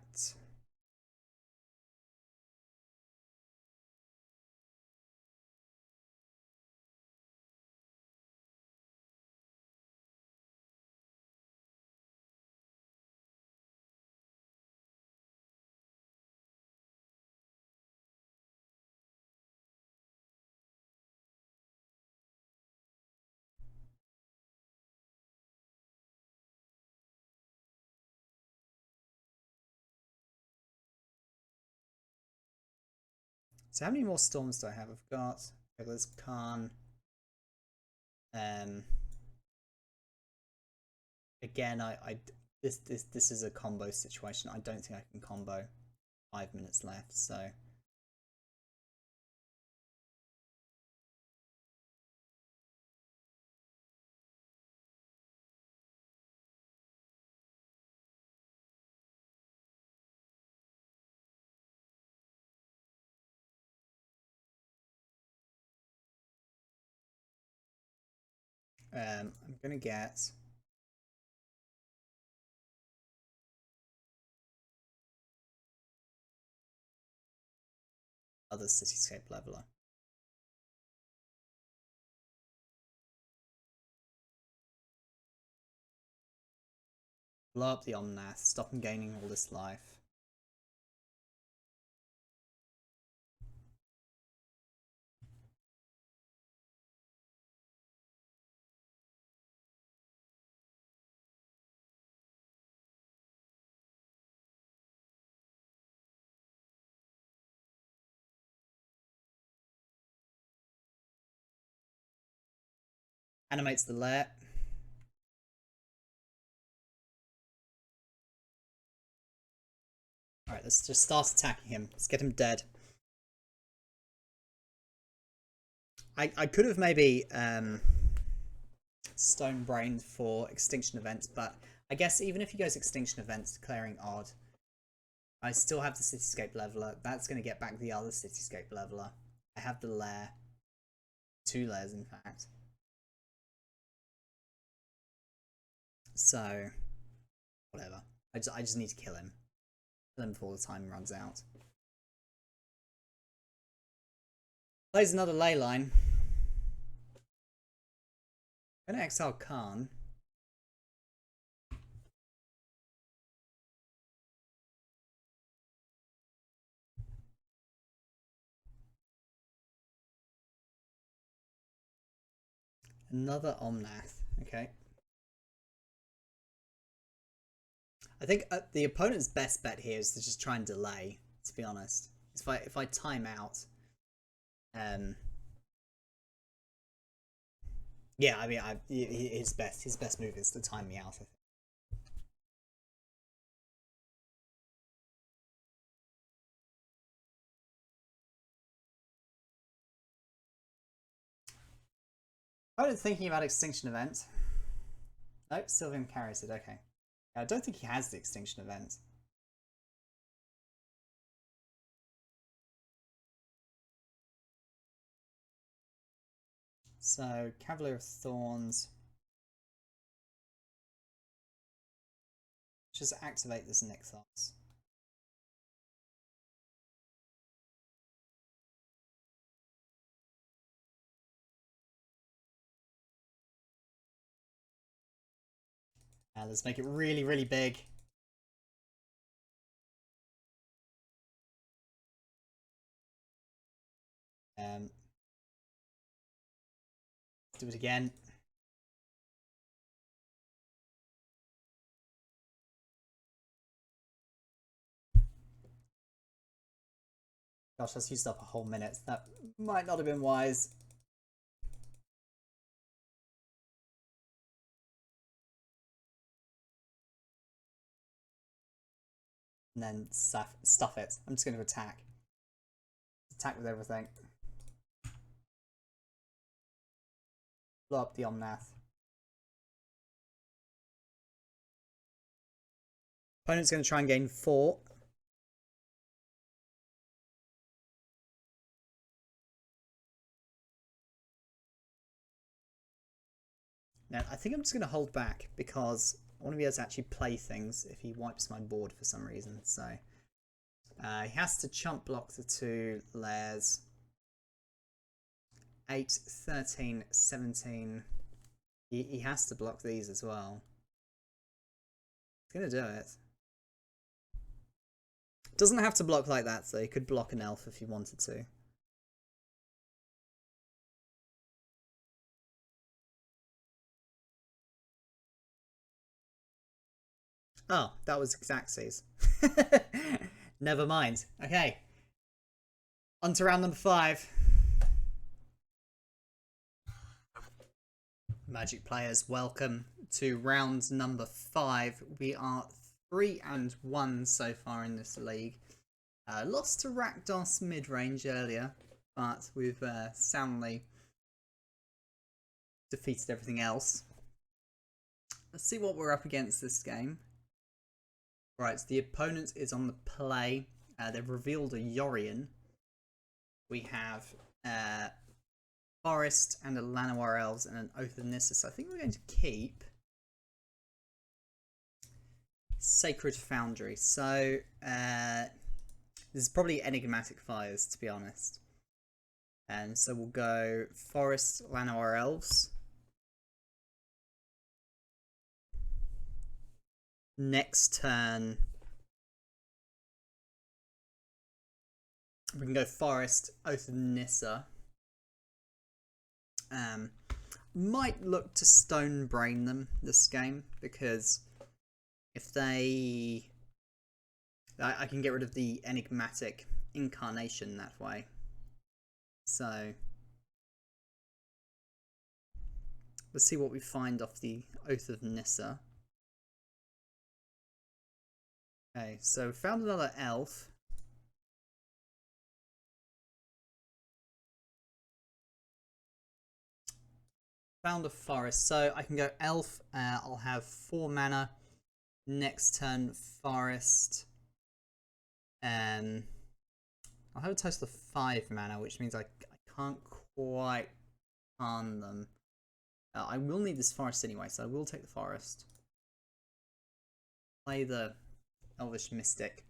So how many more storms do I have? I've got there's Khan. Again, this is a combo situation. I don't think I can combo. 5 minutes left, so I'm gonna get other Cityscape Leveler. Blow up the Omnath, stop him gaining all this life. Animates the lair. Alright, let's just start attacking him. Let's get him dead. I could have maybe stone brained for extinction events, but I guess even if he goes extinction events declaring odd, I still have the cityscape leveler. That's going to get back the other cityscape leveler. I have the lair. 2 layers, in fact. So, whatever. I just need to kill him. Kill him before the time runs out. Plays another ley line. Gonna exile Khan. Another Omnath. Okay. I think the opponent's best bet here is to just try and delay, to be honest. If I time out, yeah, I mean, his best move is to time me out, I think. Opponent thinking about extinction event. Nope, Sylvian carries it, okay. I don't think he has the extinction event. So, Cavalier of Thorns. Just activate this Nykthos. Let's make it really, really big. Do it again. Gosh, that's used up a whole minute. That might not have been wise. And then stuff it. I'm just going to attack. Attack with everything. Blow up the Omnath. Opponent's going to try and gain 4. Now, I think I'm just going to hold back because I want to be able to actually play things if he wipes my board for some reason. So he has to chump block the 2 layers. 8, 13, 17. He has to block these as well. He's going to do it. Doesn't have to block like that, so he could block an elf if he wanted to. Oh, that was Xaxes. Never mind. Okay. On to round number 5. Magic players, welcome to round number 5. We are 3-1 so far in this league. Lost to Rakdos mid-range earlier, but we've soundly defeated everything else. Let's see what we're up against this game. Right, so the opponent is on the play. They've revealed a Yorion. We have Forest and a Llanowar Elves and an Oath of Nissa. So I think we're going to keep Sacred Foundry. So this is probably Enigmatic Fires, to be honest. And so we'll go Forest, Llanowar Elves. Next turn, we can go Forest, Oath of Nissa. Might look to stone brain them this game because if they, I can get rid of the enigmatic incarnation that way. So let's see what we find off the Oath of Nissa. Okay, so found another elf. found a forest, so I can go elf. I'll have 4 mana. Next turn, forest. I'll have a total of 5 mana, which means I can't quite harm them. I will need this forest anyway, so I will take the forest. Play the Elvish Mystic.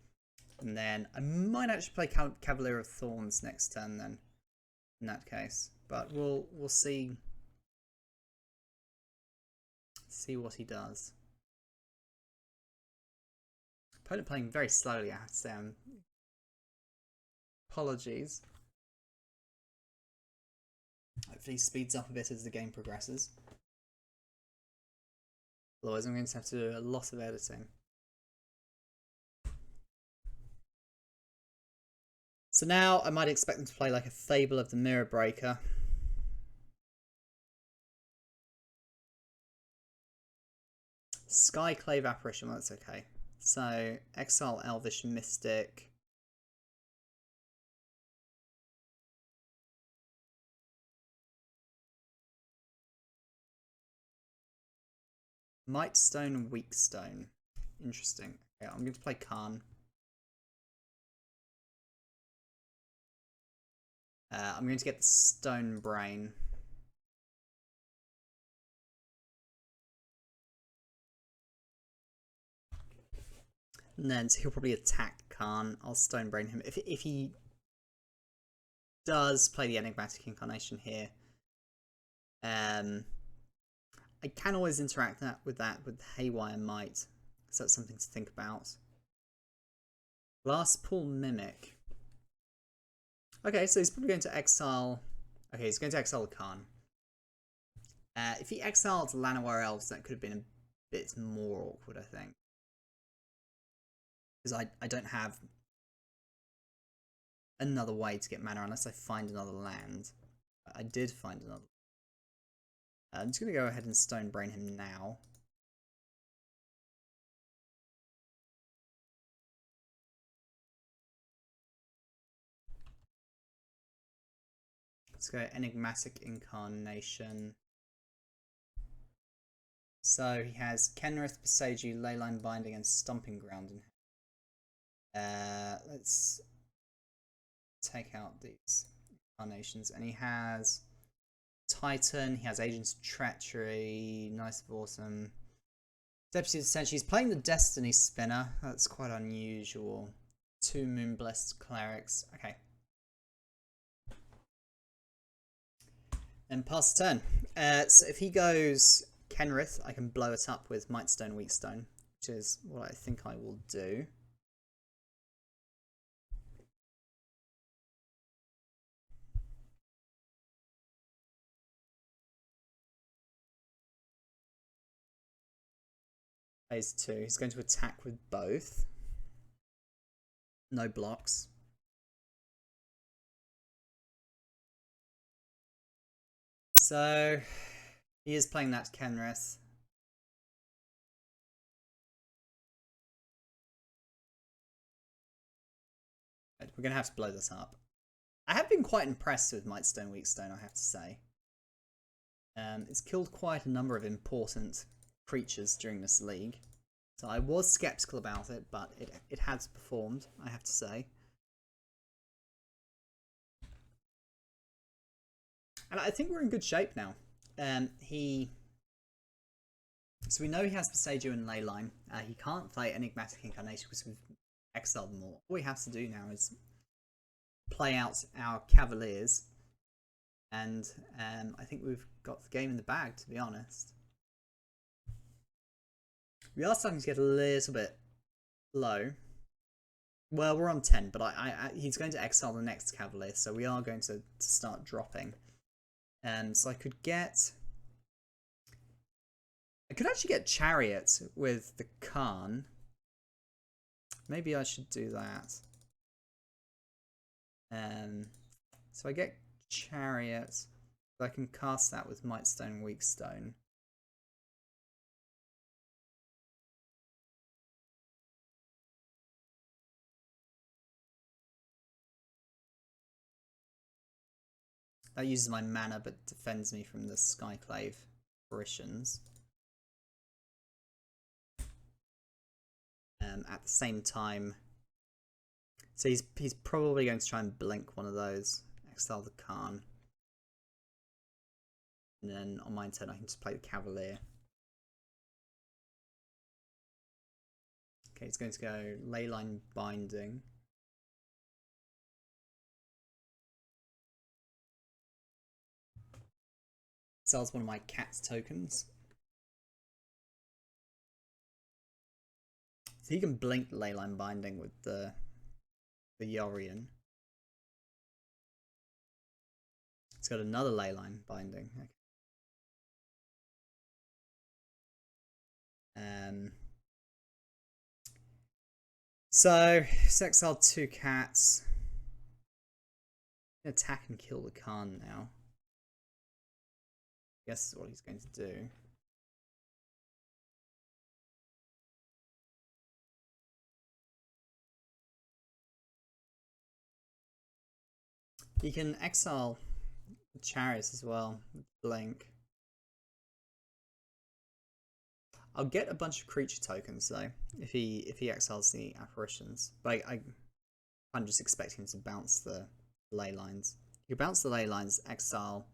And then I might actually play Cavalier of Thorns next turn then, in that case. But we'll see what he does. Opponent playing very slowly, I have to say. Apologies. Hopefully he speeds up a bit as the game progresses. Otherwise I'm going to have to do a lot of editing. So now I might expect them to play like a Fable of the Mirror Breaker. Skyclave Apparition, well, that's okay. So exile Elvish Mystic. Mightstone, Weakstone. Interesting. Okay, I'm going to play Khan. I'm going to get the Stone Brain. And then so he'll probably attack Khan. I'll Stone Brain him. If he does play the Enigmatic Incarnation here, I can always interact with Haywire Might, so that's something to think about. Last Pool Mimic. Okay, so he's probably going to exile. Okay, he's going to exile the Khan. If he exiled Llanowar Elves, that could have been a bit more awkward, I think. Because I don't have another way to get mana unless I find another land. I did find another. I'm just going to go ahead and Stone Brain him now. Let's go Enigmatic Incarnation. So he has Kenrith, Boseiju, Leyline Binding, and Stomping Ground in here. Let's take out these incarnations. And he has Titan, he has Agents of Treachery, Nice of Awesome. Deputy Ascension, he's playing the Destiny Spinner. That's quite unusual. 2 Moonblessed Clerics. Okay. And pass the turn. So if he goes Kenrith, I can blow it up with Mightstone, Weakstone, which is what I think I will do. Phase 2. He's going to attack with both. No blocks. So he is playing that Kenrith. We're going to have to blow this up. I have been quite impressed with Mightstone, Weakstone, I have to say. It's killed quite a number of important creatures during this league. So I was skeptical about it, but it has performed, I have to say. And I think we're in good shape now. So we know he has Boseiju and Leyline. He can't play Enigmatic Incarnation because we've exiled them all. All we have to do now is play out our Cavaliers. And I think we've got the game in the bag, to be honest. We are starting to get a little bit low. Well, we're on 10, but he's going to exile the next Cavalier, so we are going to start dropping. So I could actually get Chariot with the Khan. Maybe I should do that. So I get Chariot. So I can cast that with Mightstone, Weakstone. That uses my mana but defends me from the Skyclave apparitions. At the same time, so he's probably going to try and blink one of those, exile the Khan, and then on my turn I can just play the Cavalier. Okay, he's going to go Leyline Binding. Sells one of my cat's tokens. So he can blink Leyline Binding with the Yorion. It's got another Leyline Binding. Okay. So he's exiled 2 cats. Attack and kill the Khan now. Guess what he's going to do. He can exile the Chariots as well with blink. I'll get a bunch of creature tokens though if he exiles the apparitions. But I'm just expecting him to bounce the ley lines. You bounce the ley lines, exile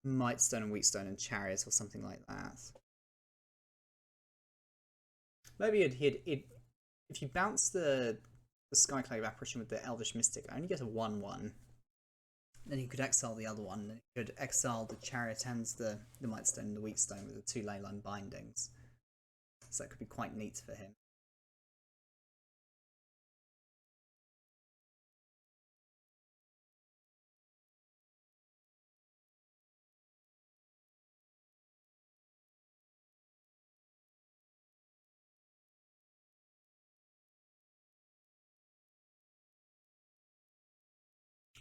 Mightstone and Wheatstone and Chariots or something like that. Maybe if you bounce the Skyclave apparition with the Elvish Mystic, I only get a 1/1. Then you could exile the other one. Then you could exile the Chariot and the Mightstone and the Wheatstone with the 2 Leyline bindings. So that could be quite neat for him.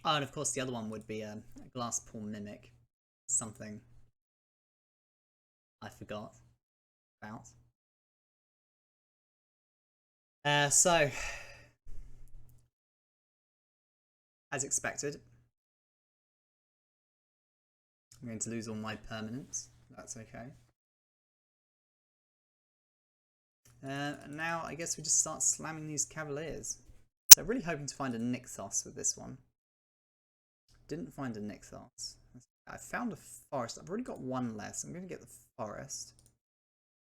Oh, and of course the other one would be a Glasspool Mimic. Something I forgot about. So, as expected, I'm going to lose all my permanents. That's okay. Now I guess we just start slamming these Cavaliers. So I'm really hoping to find a Nykthos with this one. Didn't find a Nykthos. I found a forest. I've already got one less. I'm going to get the forest.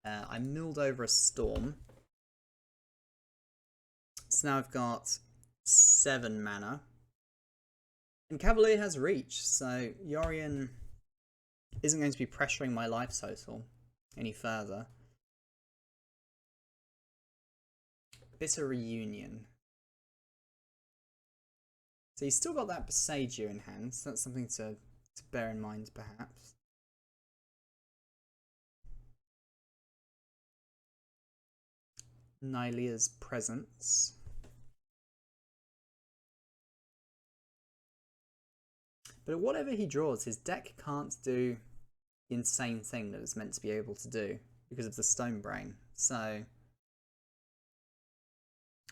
I milled over a storm. So now I've got 7 mana. And Cavalier has reach, so Yorion isn't going to be pressuring my life total any further. Bitter Reunion. So he's still got that Besaiger in hand, so that's something to bear in mind perhaps. Nylea's Presence. But whatever he draws, his deck can't do the insane thing that it's meant to be able to do because of the Stone Brain. So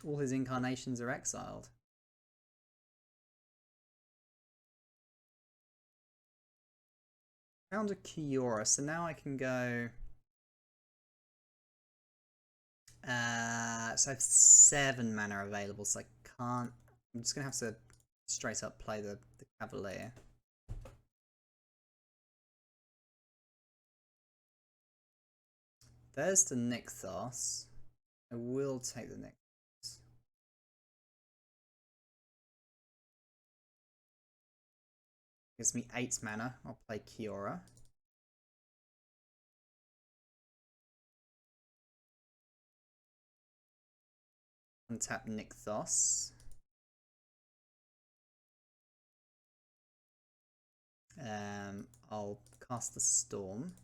all his incarnations are exiled. Found a Kiora, so now I can go. So I have 7 mana available, so I can't. I'm just gonna have to straight up play the Cavalier. There's the Nykthos. I will take the Nykthos. Gives me 8 mana. I'll play Kiora. Untap Nykthos. I'll cast the Storm.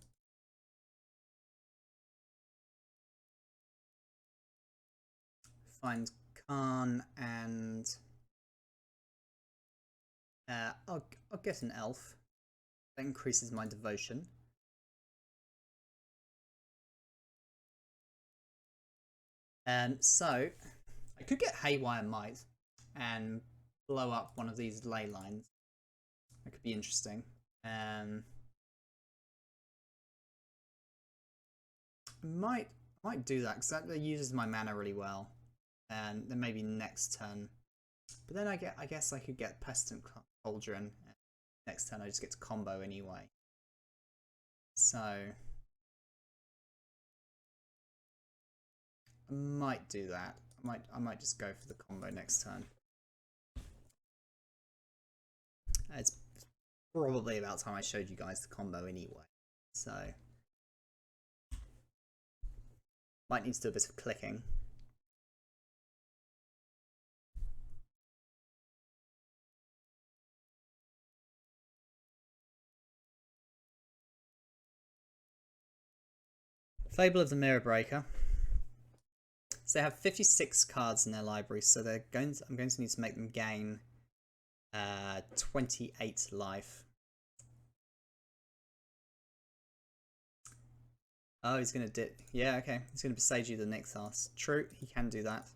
Find Khan and I'll get an elf. That increases my devotion. So I could get Haywire Might and blow up one of these ley lines. That could be interesting. Might do that because that uses my mana really well, and then maybe next turn. But then I guess I could get Pestilent Cauldron. Next turn I just get to combo anyway. So I might do that. I might just go for the combo next turn. It's probably about time I showed you guys the combo anyway. So might need to do a bit of clicking. Fable of the Mirror Breaker. So they have 56 cards in their library, so I'm going to need to make them gain 28 life. Oh, he's going to yeah, okay. He's going to besage you the Nykthos. True, he can do that.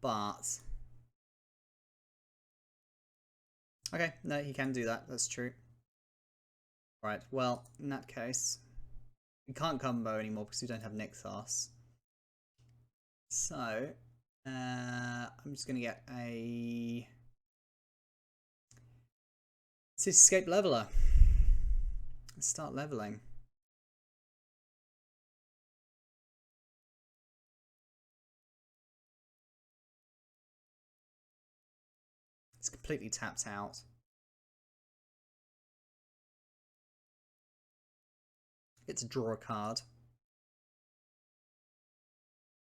But okay, no, he can do that. That's true. Right, well, in that case, we can't combo anymore because we don't have Nykthos. So, I'm just going to get a Cityscape Leveler. Let's start leveling. It's completely tapped out. Get to draw a card.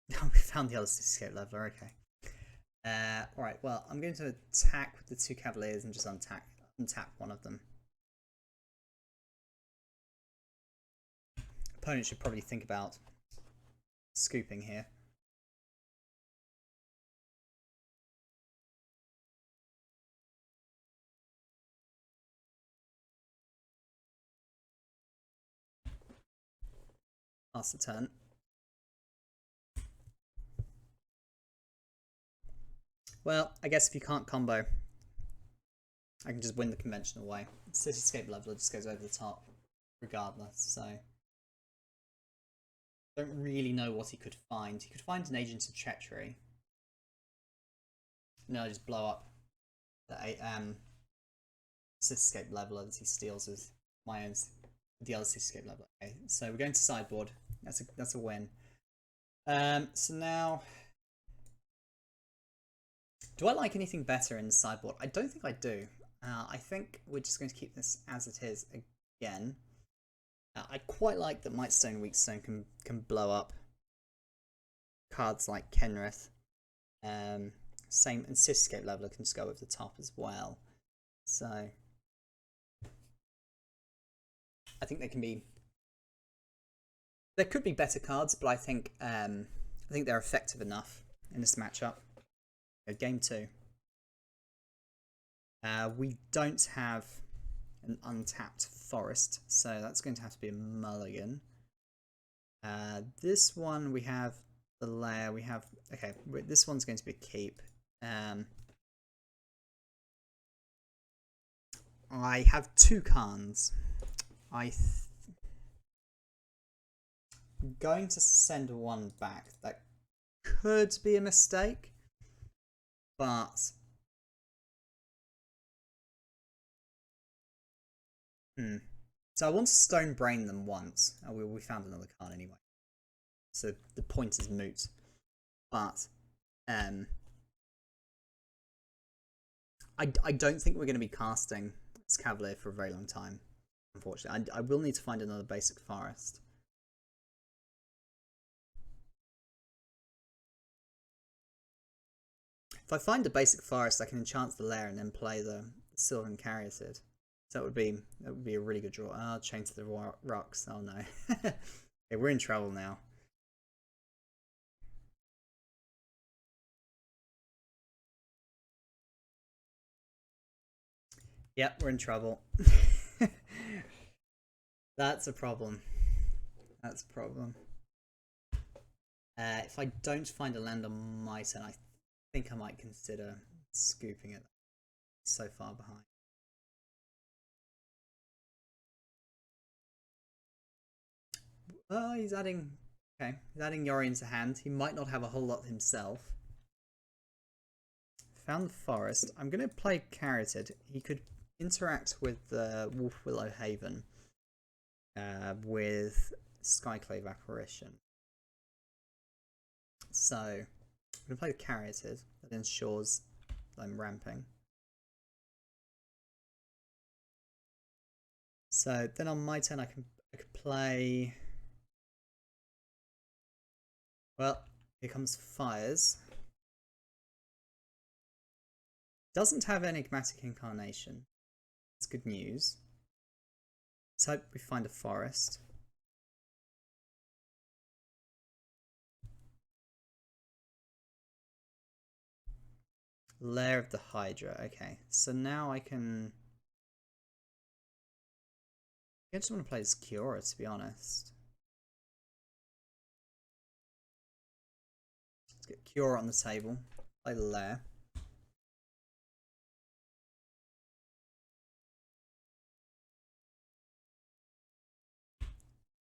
We found the other Cityscape Leveler, okay. Alright, well, I'm going to attack with the 2 Cavaliers and just untap one of them. Opponent should probably think about scooping here. Pass the turn. Well, I guess if you can't combo, I can just win the conventional way. Cityscape Leveler just goes over the top, regardless, so don't really know what he could find. He could find an Agent of Treachery. No, just blow up the Cityscape Leveler that he steals with my own, the other Cityscape Leveler. Okay, so we're going to sideboard. That's a win. So now, do I like anything better in the sideboard? I don't think I do. I think we're just going to keep this as it is again. I quite like that Mightstone Weakstone can blow up cards like Kenrith. Same, and Cityscape Leveler can just go over the top as well. So I think there could be better cards, but I think they're effective enough in this matchup. Game 2. We don't have an untapped forest, so that's going to have to be a mulligan. This one we have the lair. We have this one's going to be a keep. I have 2 Khans. I'm going to send one back. That could be a mistake, but so I want to stone brain them once. Oh, we found another card anyway, so the point is moot. But I don't think we're going to be casting this Cavalier for a very long time, unfortunately. I will need to find another basic forest. If I find a basic forest, I can enchant the lair and then play the Sylvan Caryatid. So that would be a really good draw. Oh, Chain to the Rocks. Oh no. Okay, we're in trouble now. Yep, we're in trouble. That's a problem. That's a problem. If I don't find a land on my turn, I think I might consider scooping it. so far behind. Oh, he's adding... Okay, he's adding Yori into hand. He might not have a whole lot himself. Found the forest. I'm going to play Carroted. He could interact with the Wolf Willow Haven with Skyclave Apparition. So, I'm going to play the Carroted. That ensures that I'm ramping. So, then on my turn I could play... Well, here comes Fires. Doesn't have Enigmatic Incarnation. That's good news. Let's hope we find a forest. Lair of the Hydra. Okay, so now I can... I just want to play as Kiora, to be honest. Let's get Kiora on the table. Play the Lair.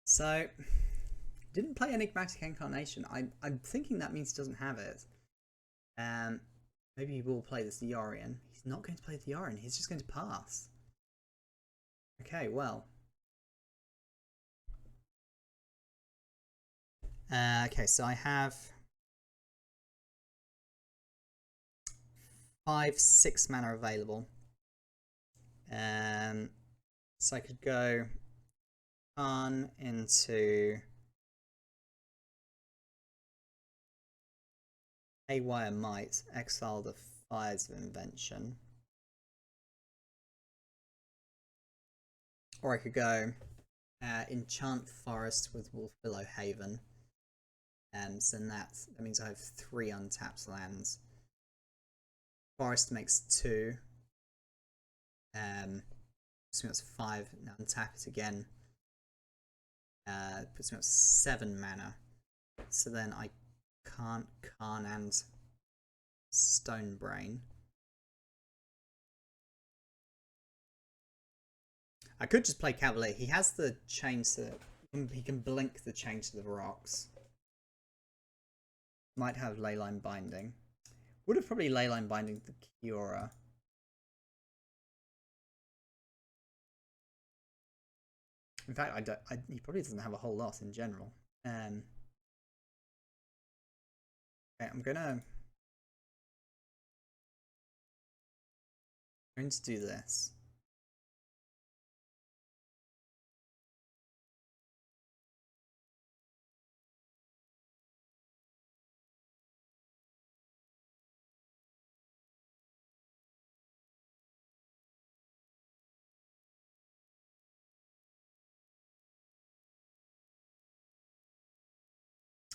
So, didn't play Enigmatic Incarnation. I'm thinking that means he doesn't have it. Maybe he will play this Yorion. He's not going to play the Yorion. He's just going to pass. Okay, well. Okay, so I have 5/6 mana available. So I could go on into Haywire Might, exile the Fires of Invention. Or I could go Enchant Forest with Wolf Willow Haven. So that means I have 3 untapped lands. Forest makes 2. Puts me up to 5. Now untap it again. Puts me up to 7 mana. So then I can't Karn and Stone Brain. I could just play Cavalier. He has the chain to... He can blink the chain to the rocks. Might have Leyline Binding. Would have probably Leyline Binding the Kiora. In fact, he probably doesn't have a whole lot in general. Okay, I'm going to do this.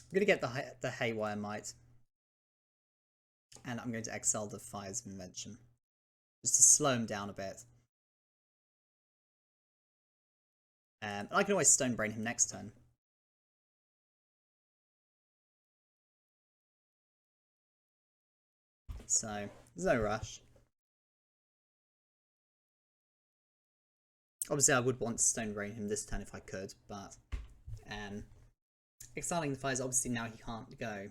I'm going to get the Haywire Might. And I'm going to exile the Fires of Invention. Just to slow him down a bit. I can always Stone Brain him next turn. So, there's no rush. Obviously, I would want to Stone Brain him this turn if I could, but exiling the Fires, obviously now he can't go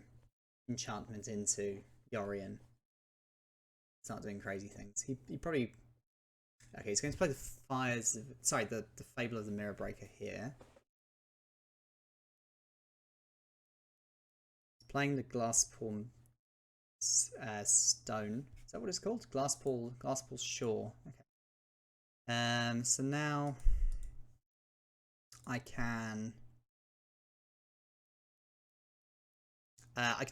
enchantment into Yorion. Start doing crazy things. He probably... Okay, he's going to play the Fires... Sorry, the Fable of the Mirror Breaker here. He's playing the Glasspool Stone. Is that what it's called? Glasspool Shore. Okay. So now I can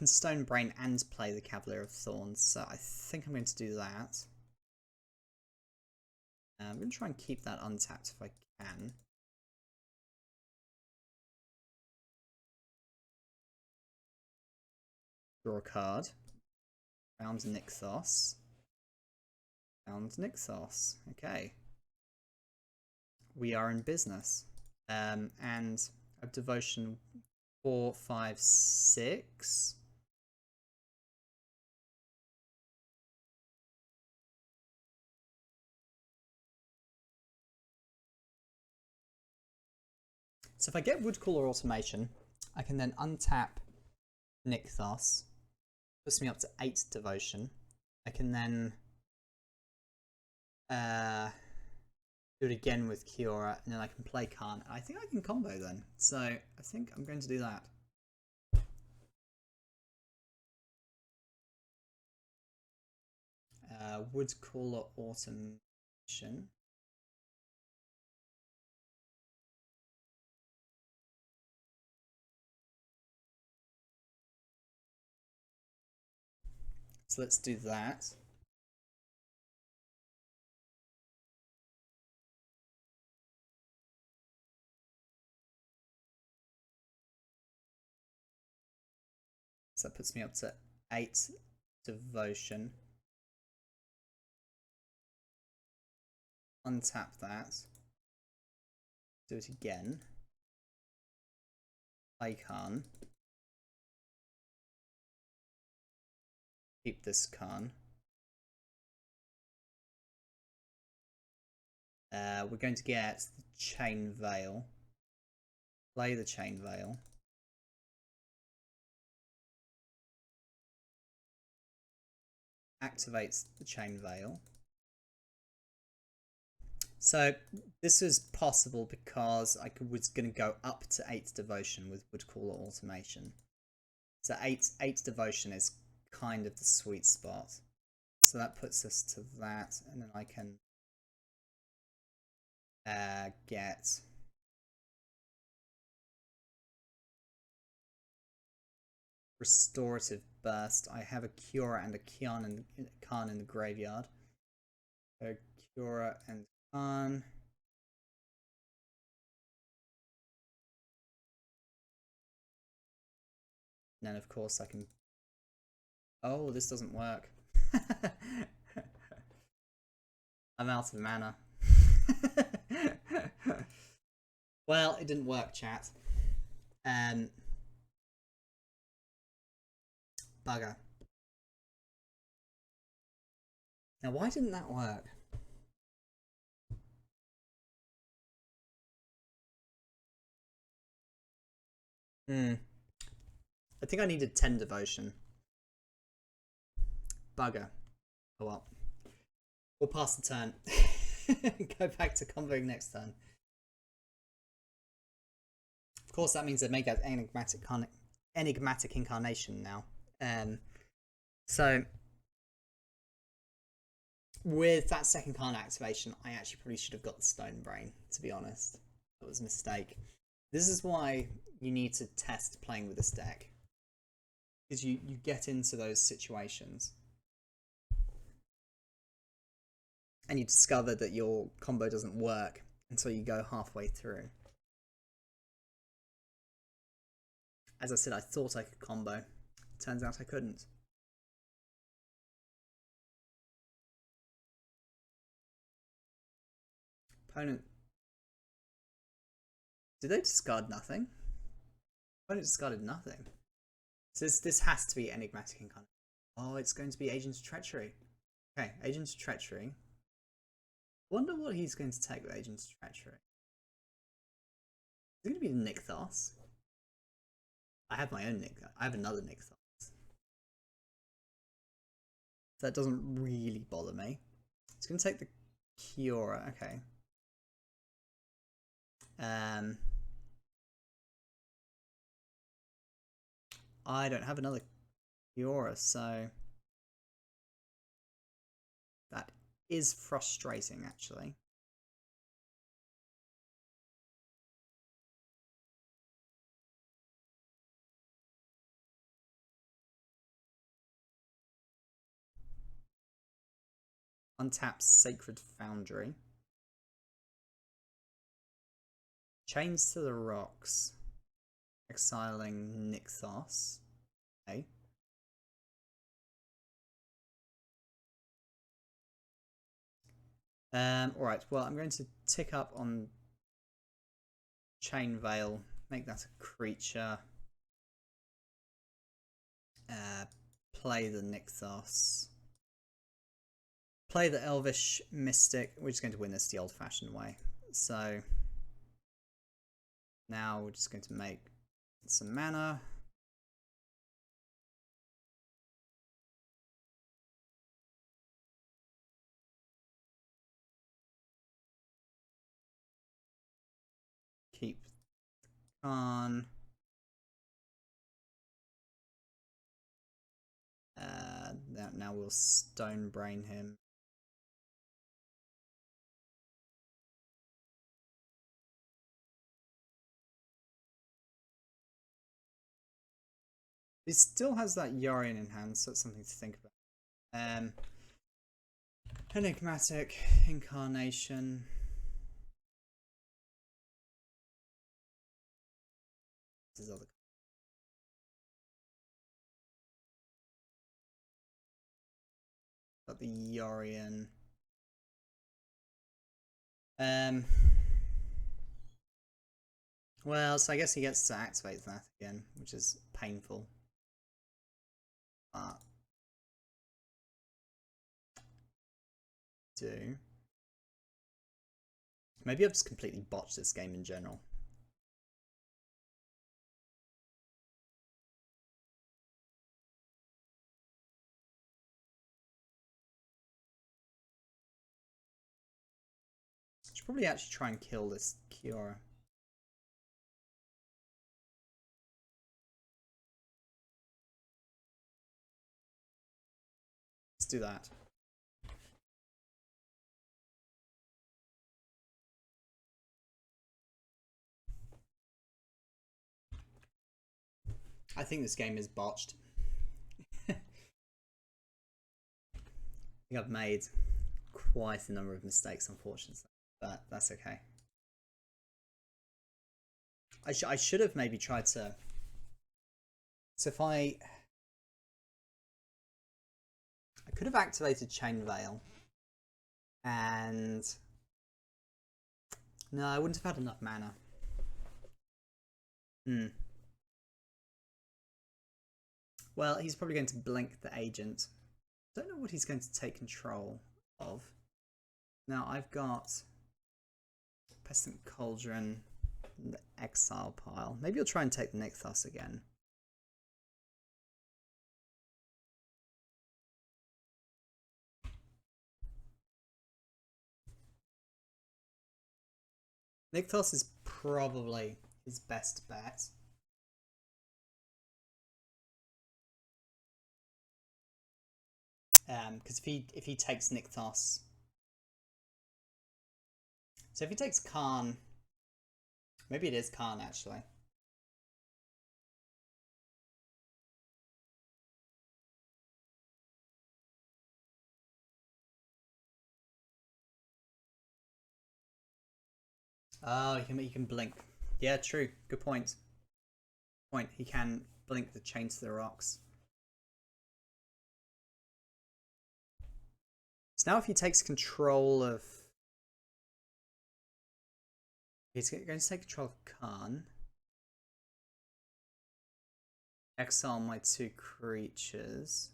Stone Brain and play the Cavalier of Thorns, so I think I'm going to do that. I'm going to try and keep that untapped if I can. Draw a card. Found Nykthos. Found Nykthos. Okay. We are in business. And of Devotion 4, 5, 6. So if I get Woodcaller Automation, I can then untap Nykthos. Puts me up to 8 Devotion. I can then do it again with Kiora, and then I can play Khan. I think I can combo then. So I think I'm going to do that. Woodcaller Automation. So let's do that. So that puts me up to 8 Devotion. Untap that. Do it again. Play Khan. Keep this Khan. We're going to get the Chain Veil. Play the Chain Veil. Activates the Chain Veil. So this is possible because I was going to go up to 8 Devotion with Woodcaller Automation. So 8 Devotion is kind of the sweet spot. So that puts us to that, and then I can get Restorative Burst. I have a Kiora and a Khan in the graveyard. So Kiora and Khan. And then of course I can... Oh, this doesn't work. I'm out of mana. Well, it didn't work, chat. Bugger. Now, why didn't that work? I think I needed 10 Devotion. Bugger. Oh well. We'll pass the turn. Go back to comboing next turn. Of course, that means they make that enigmatic incarnation now. So with that second card activation, I actually probably should have got the Stone Brain, to be honest. That was a mistake. This is why you need to test playing with this deck, because you get into those situations and you discover that your combo doesn't work until you go halfway through. As I said, I thought I could combo. Turns out I couldn't. Opponent. Did they discard nothing? Opponent discarded nothing. So this has to be enigmatic incarnation. Oh, it's going to be Agent's Treachery. Okay, Agent's Treachery. Wonder what he's going to take with Agent's Treachery. Is it going to be the Nykthos? I have my own Nykthos. I have another Nykthos. So that doesn't really bother me. It's going to take the Kiora. Okay. I don't have another Kiora, so that is frustrating, actually. Untap Sacred Foundry. Chains to the Rocks. Exiling Nykthos. Okay. Alright, well, I'm going to tick up on Chain Veil, make that a creature. Play the Nykthos. Play the Elvish Mystic. We're just going to win this the old-fashioned way. So Now we're just going to make some mana. Keep on. Now we'll stone brain him. He still has that Yorion in hand, so it's something to think about. Enigmatic Incarnation. This is other. Got the Yorion. Well, so I guess he gets to activate that again, which is painful. But do. Maybe I've just completely botched this game in general. I should probably actually try and kill this Kiora. Let's do that. I think this game is botched. I think I've made quite a number of mistakes, unfortunately, but that's okay. I should have maybe tried to. So if I could have activated Chain Veil, and no, I wouldn't have had enough mana. Well, he's probably going to blink the agent. Don't know what he's going to take control of. Now I've got Pestilent Cauldron, the Exile pile. Maybe he'll try and take the Nykthos again. Nykthos is probably his best bet. Because if he takes Nykthos, so if he takes Khan, maybe it is Khan actually. Oh, he can blink. Yeah, true. Good point. He can blink the Chain to the Rocks. So now if he takes control of... He's going to take control of Khan. Exile my 2 creatures.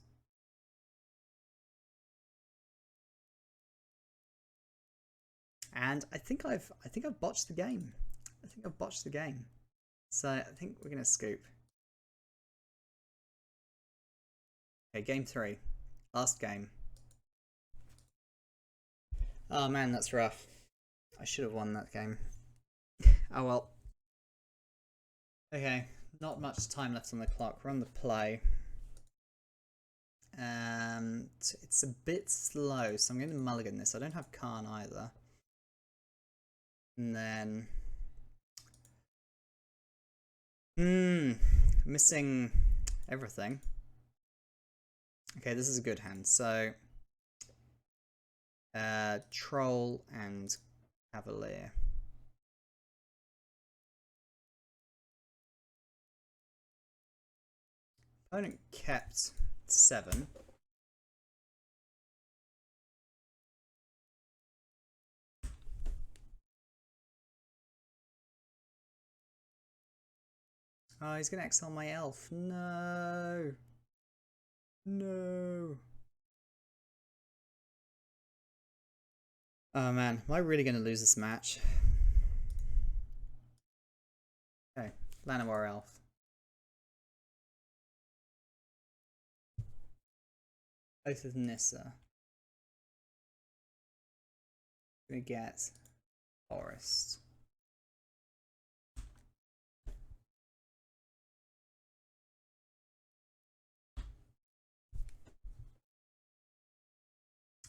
And I think I've botched the game. So I think we're gonna scoop. Okay, game 3. Last game. Oh man, that's rough. I should have won that game. Oh well. Okay, not much time left on the clock. We're on the play. It's a bit slow, so I'm going to mulligan this. I don't have Khan either. And then... missing everything. Okay, this is a good hand. So... Troll and Cavalier. Opponent kept 7. Oh, he's going to exile my elf. No. No. Oh man, am I really going to lose this match? Okay, Llanowar Elf. Oath of Nissa. We get Forest.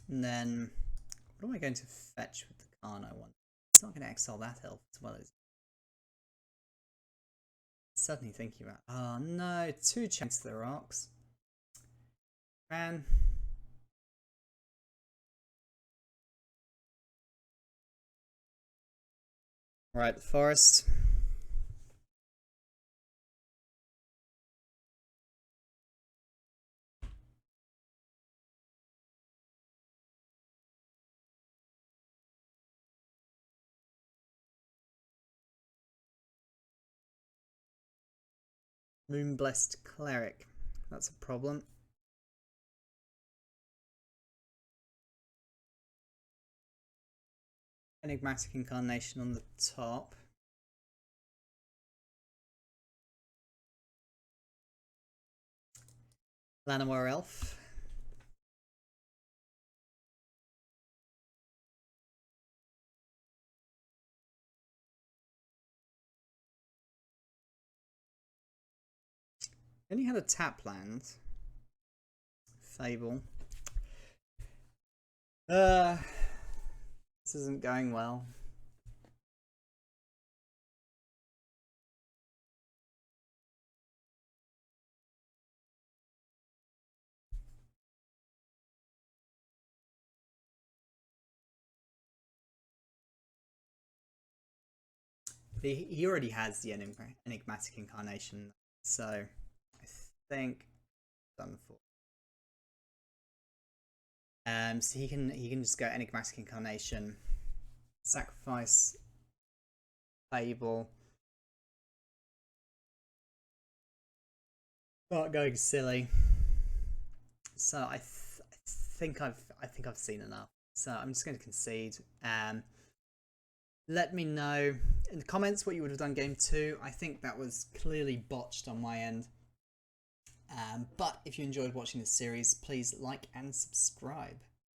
And then, what am I going to fetch with the Khan I want? It's not going to exile that elf as well as. Suddenly thinking about. Oh no, 2 Chancellor Rocks. Man. Right, the Forest. Moonblessed Cleric. That's a problem. Enigmatic Incarnation on the top. Llanowar Elf. Only had a tap land. Fable. This isn't going well. He already has the Enigmatic Incarnation, so I think done for. So he can just go Enigmatic Incarnation, sacrifice Fable, start going silly. So I think I've seen enough. So I'm just going to concede. Let me know in the comments what you would have done game 2. I think that was clearly botched on my end. But if you enjoyed watching this series, please like and subscribe.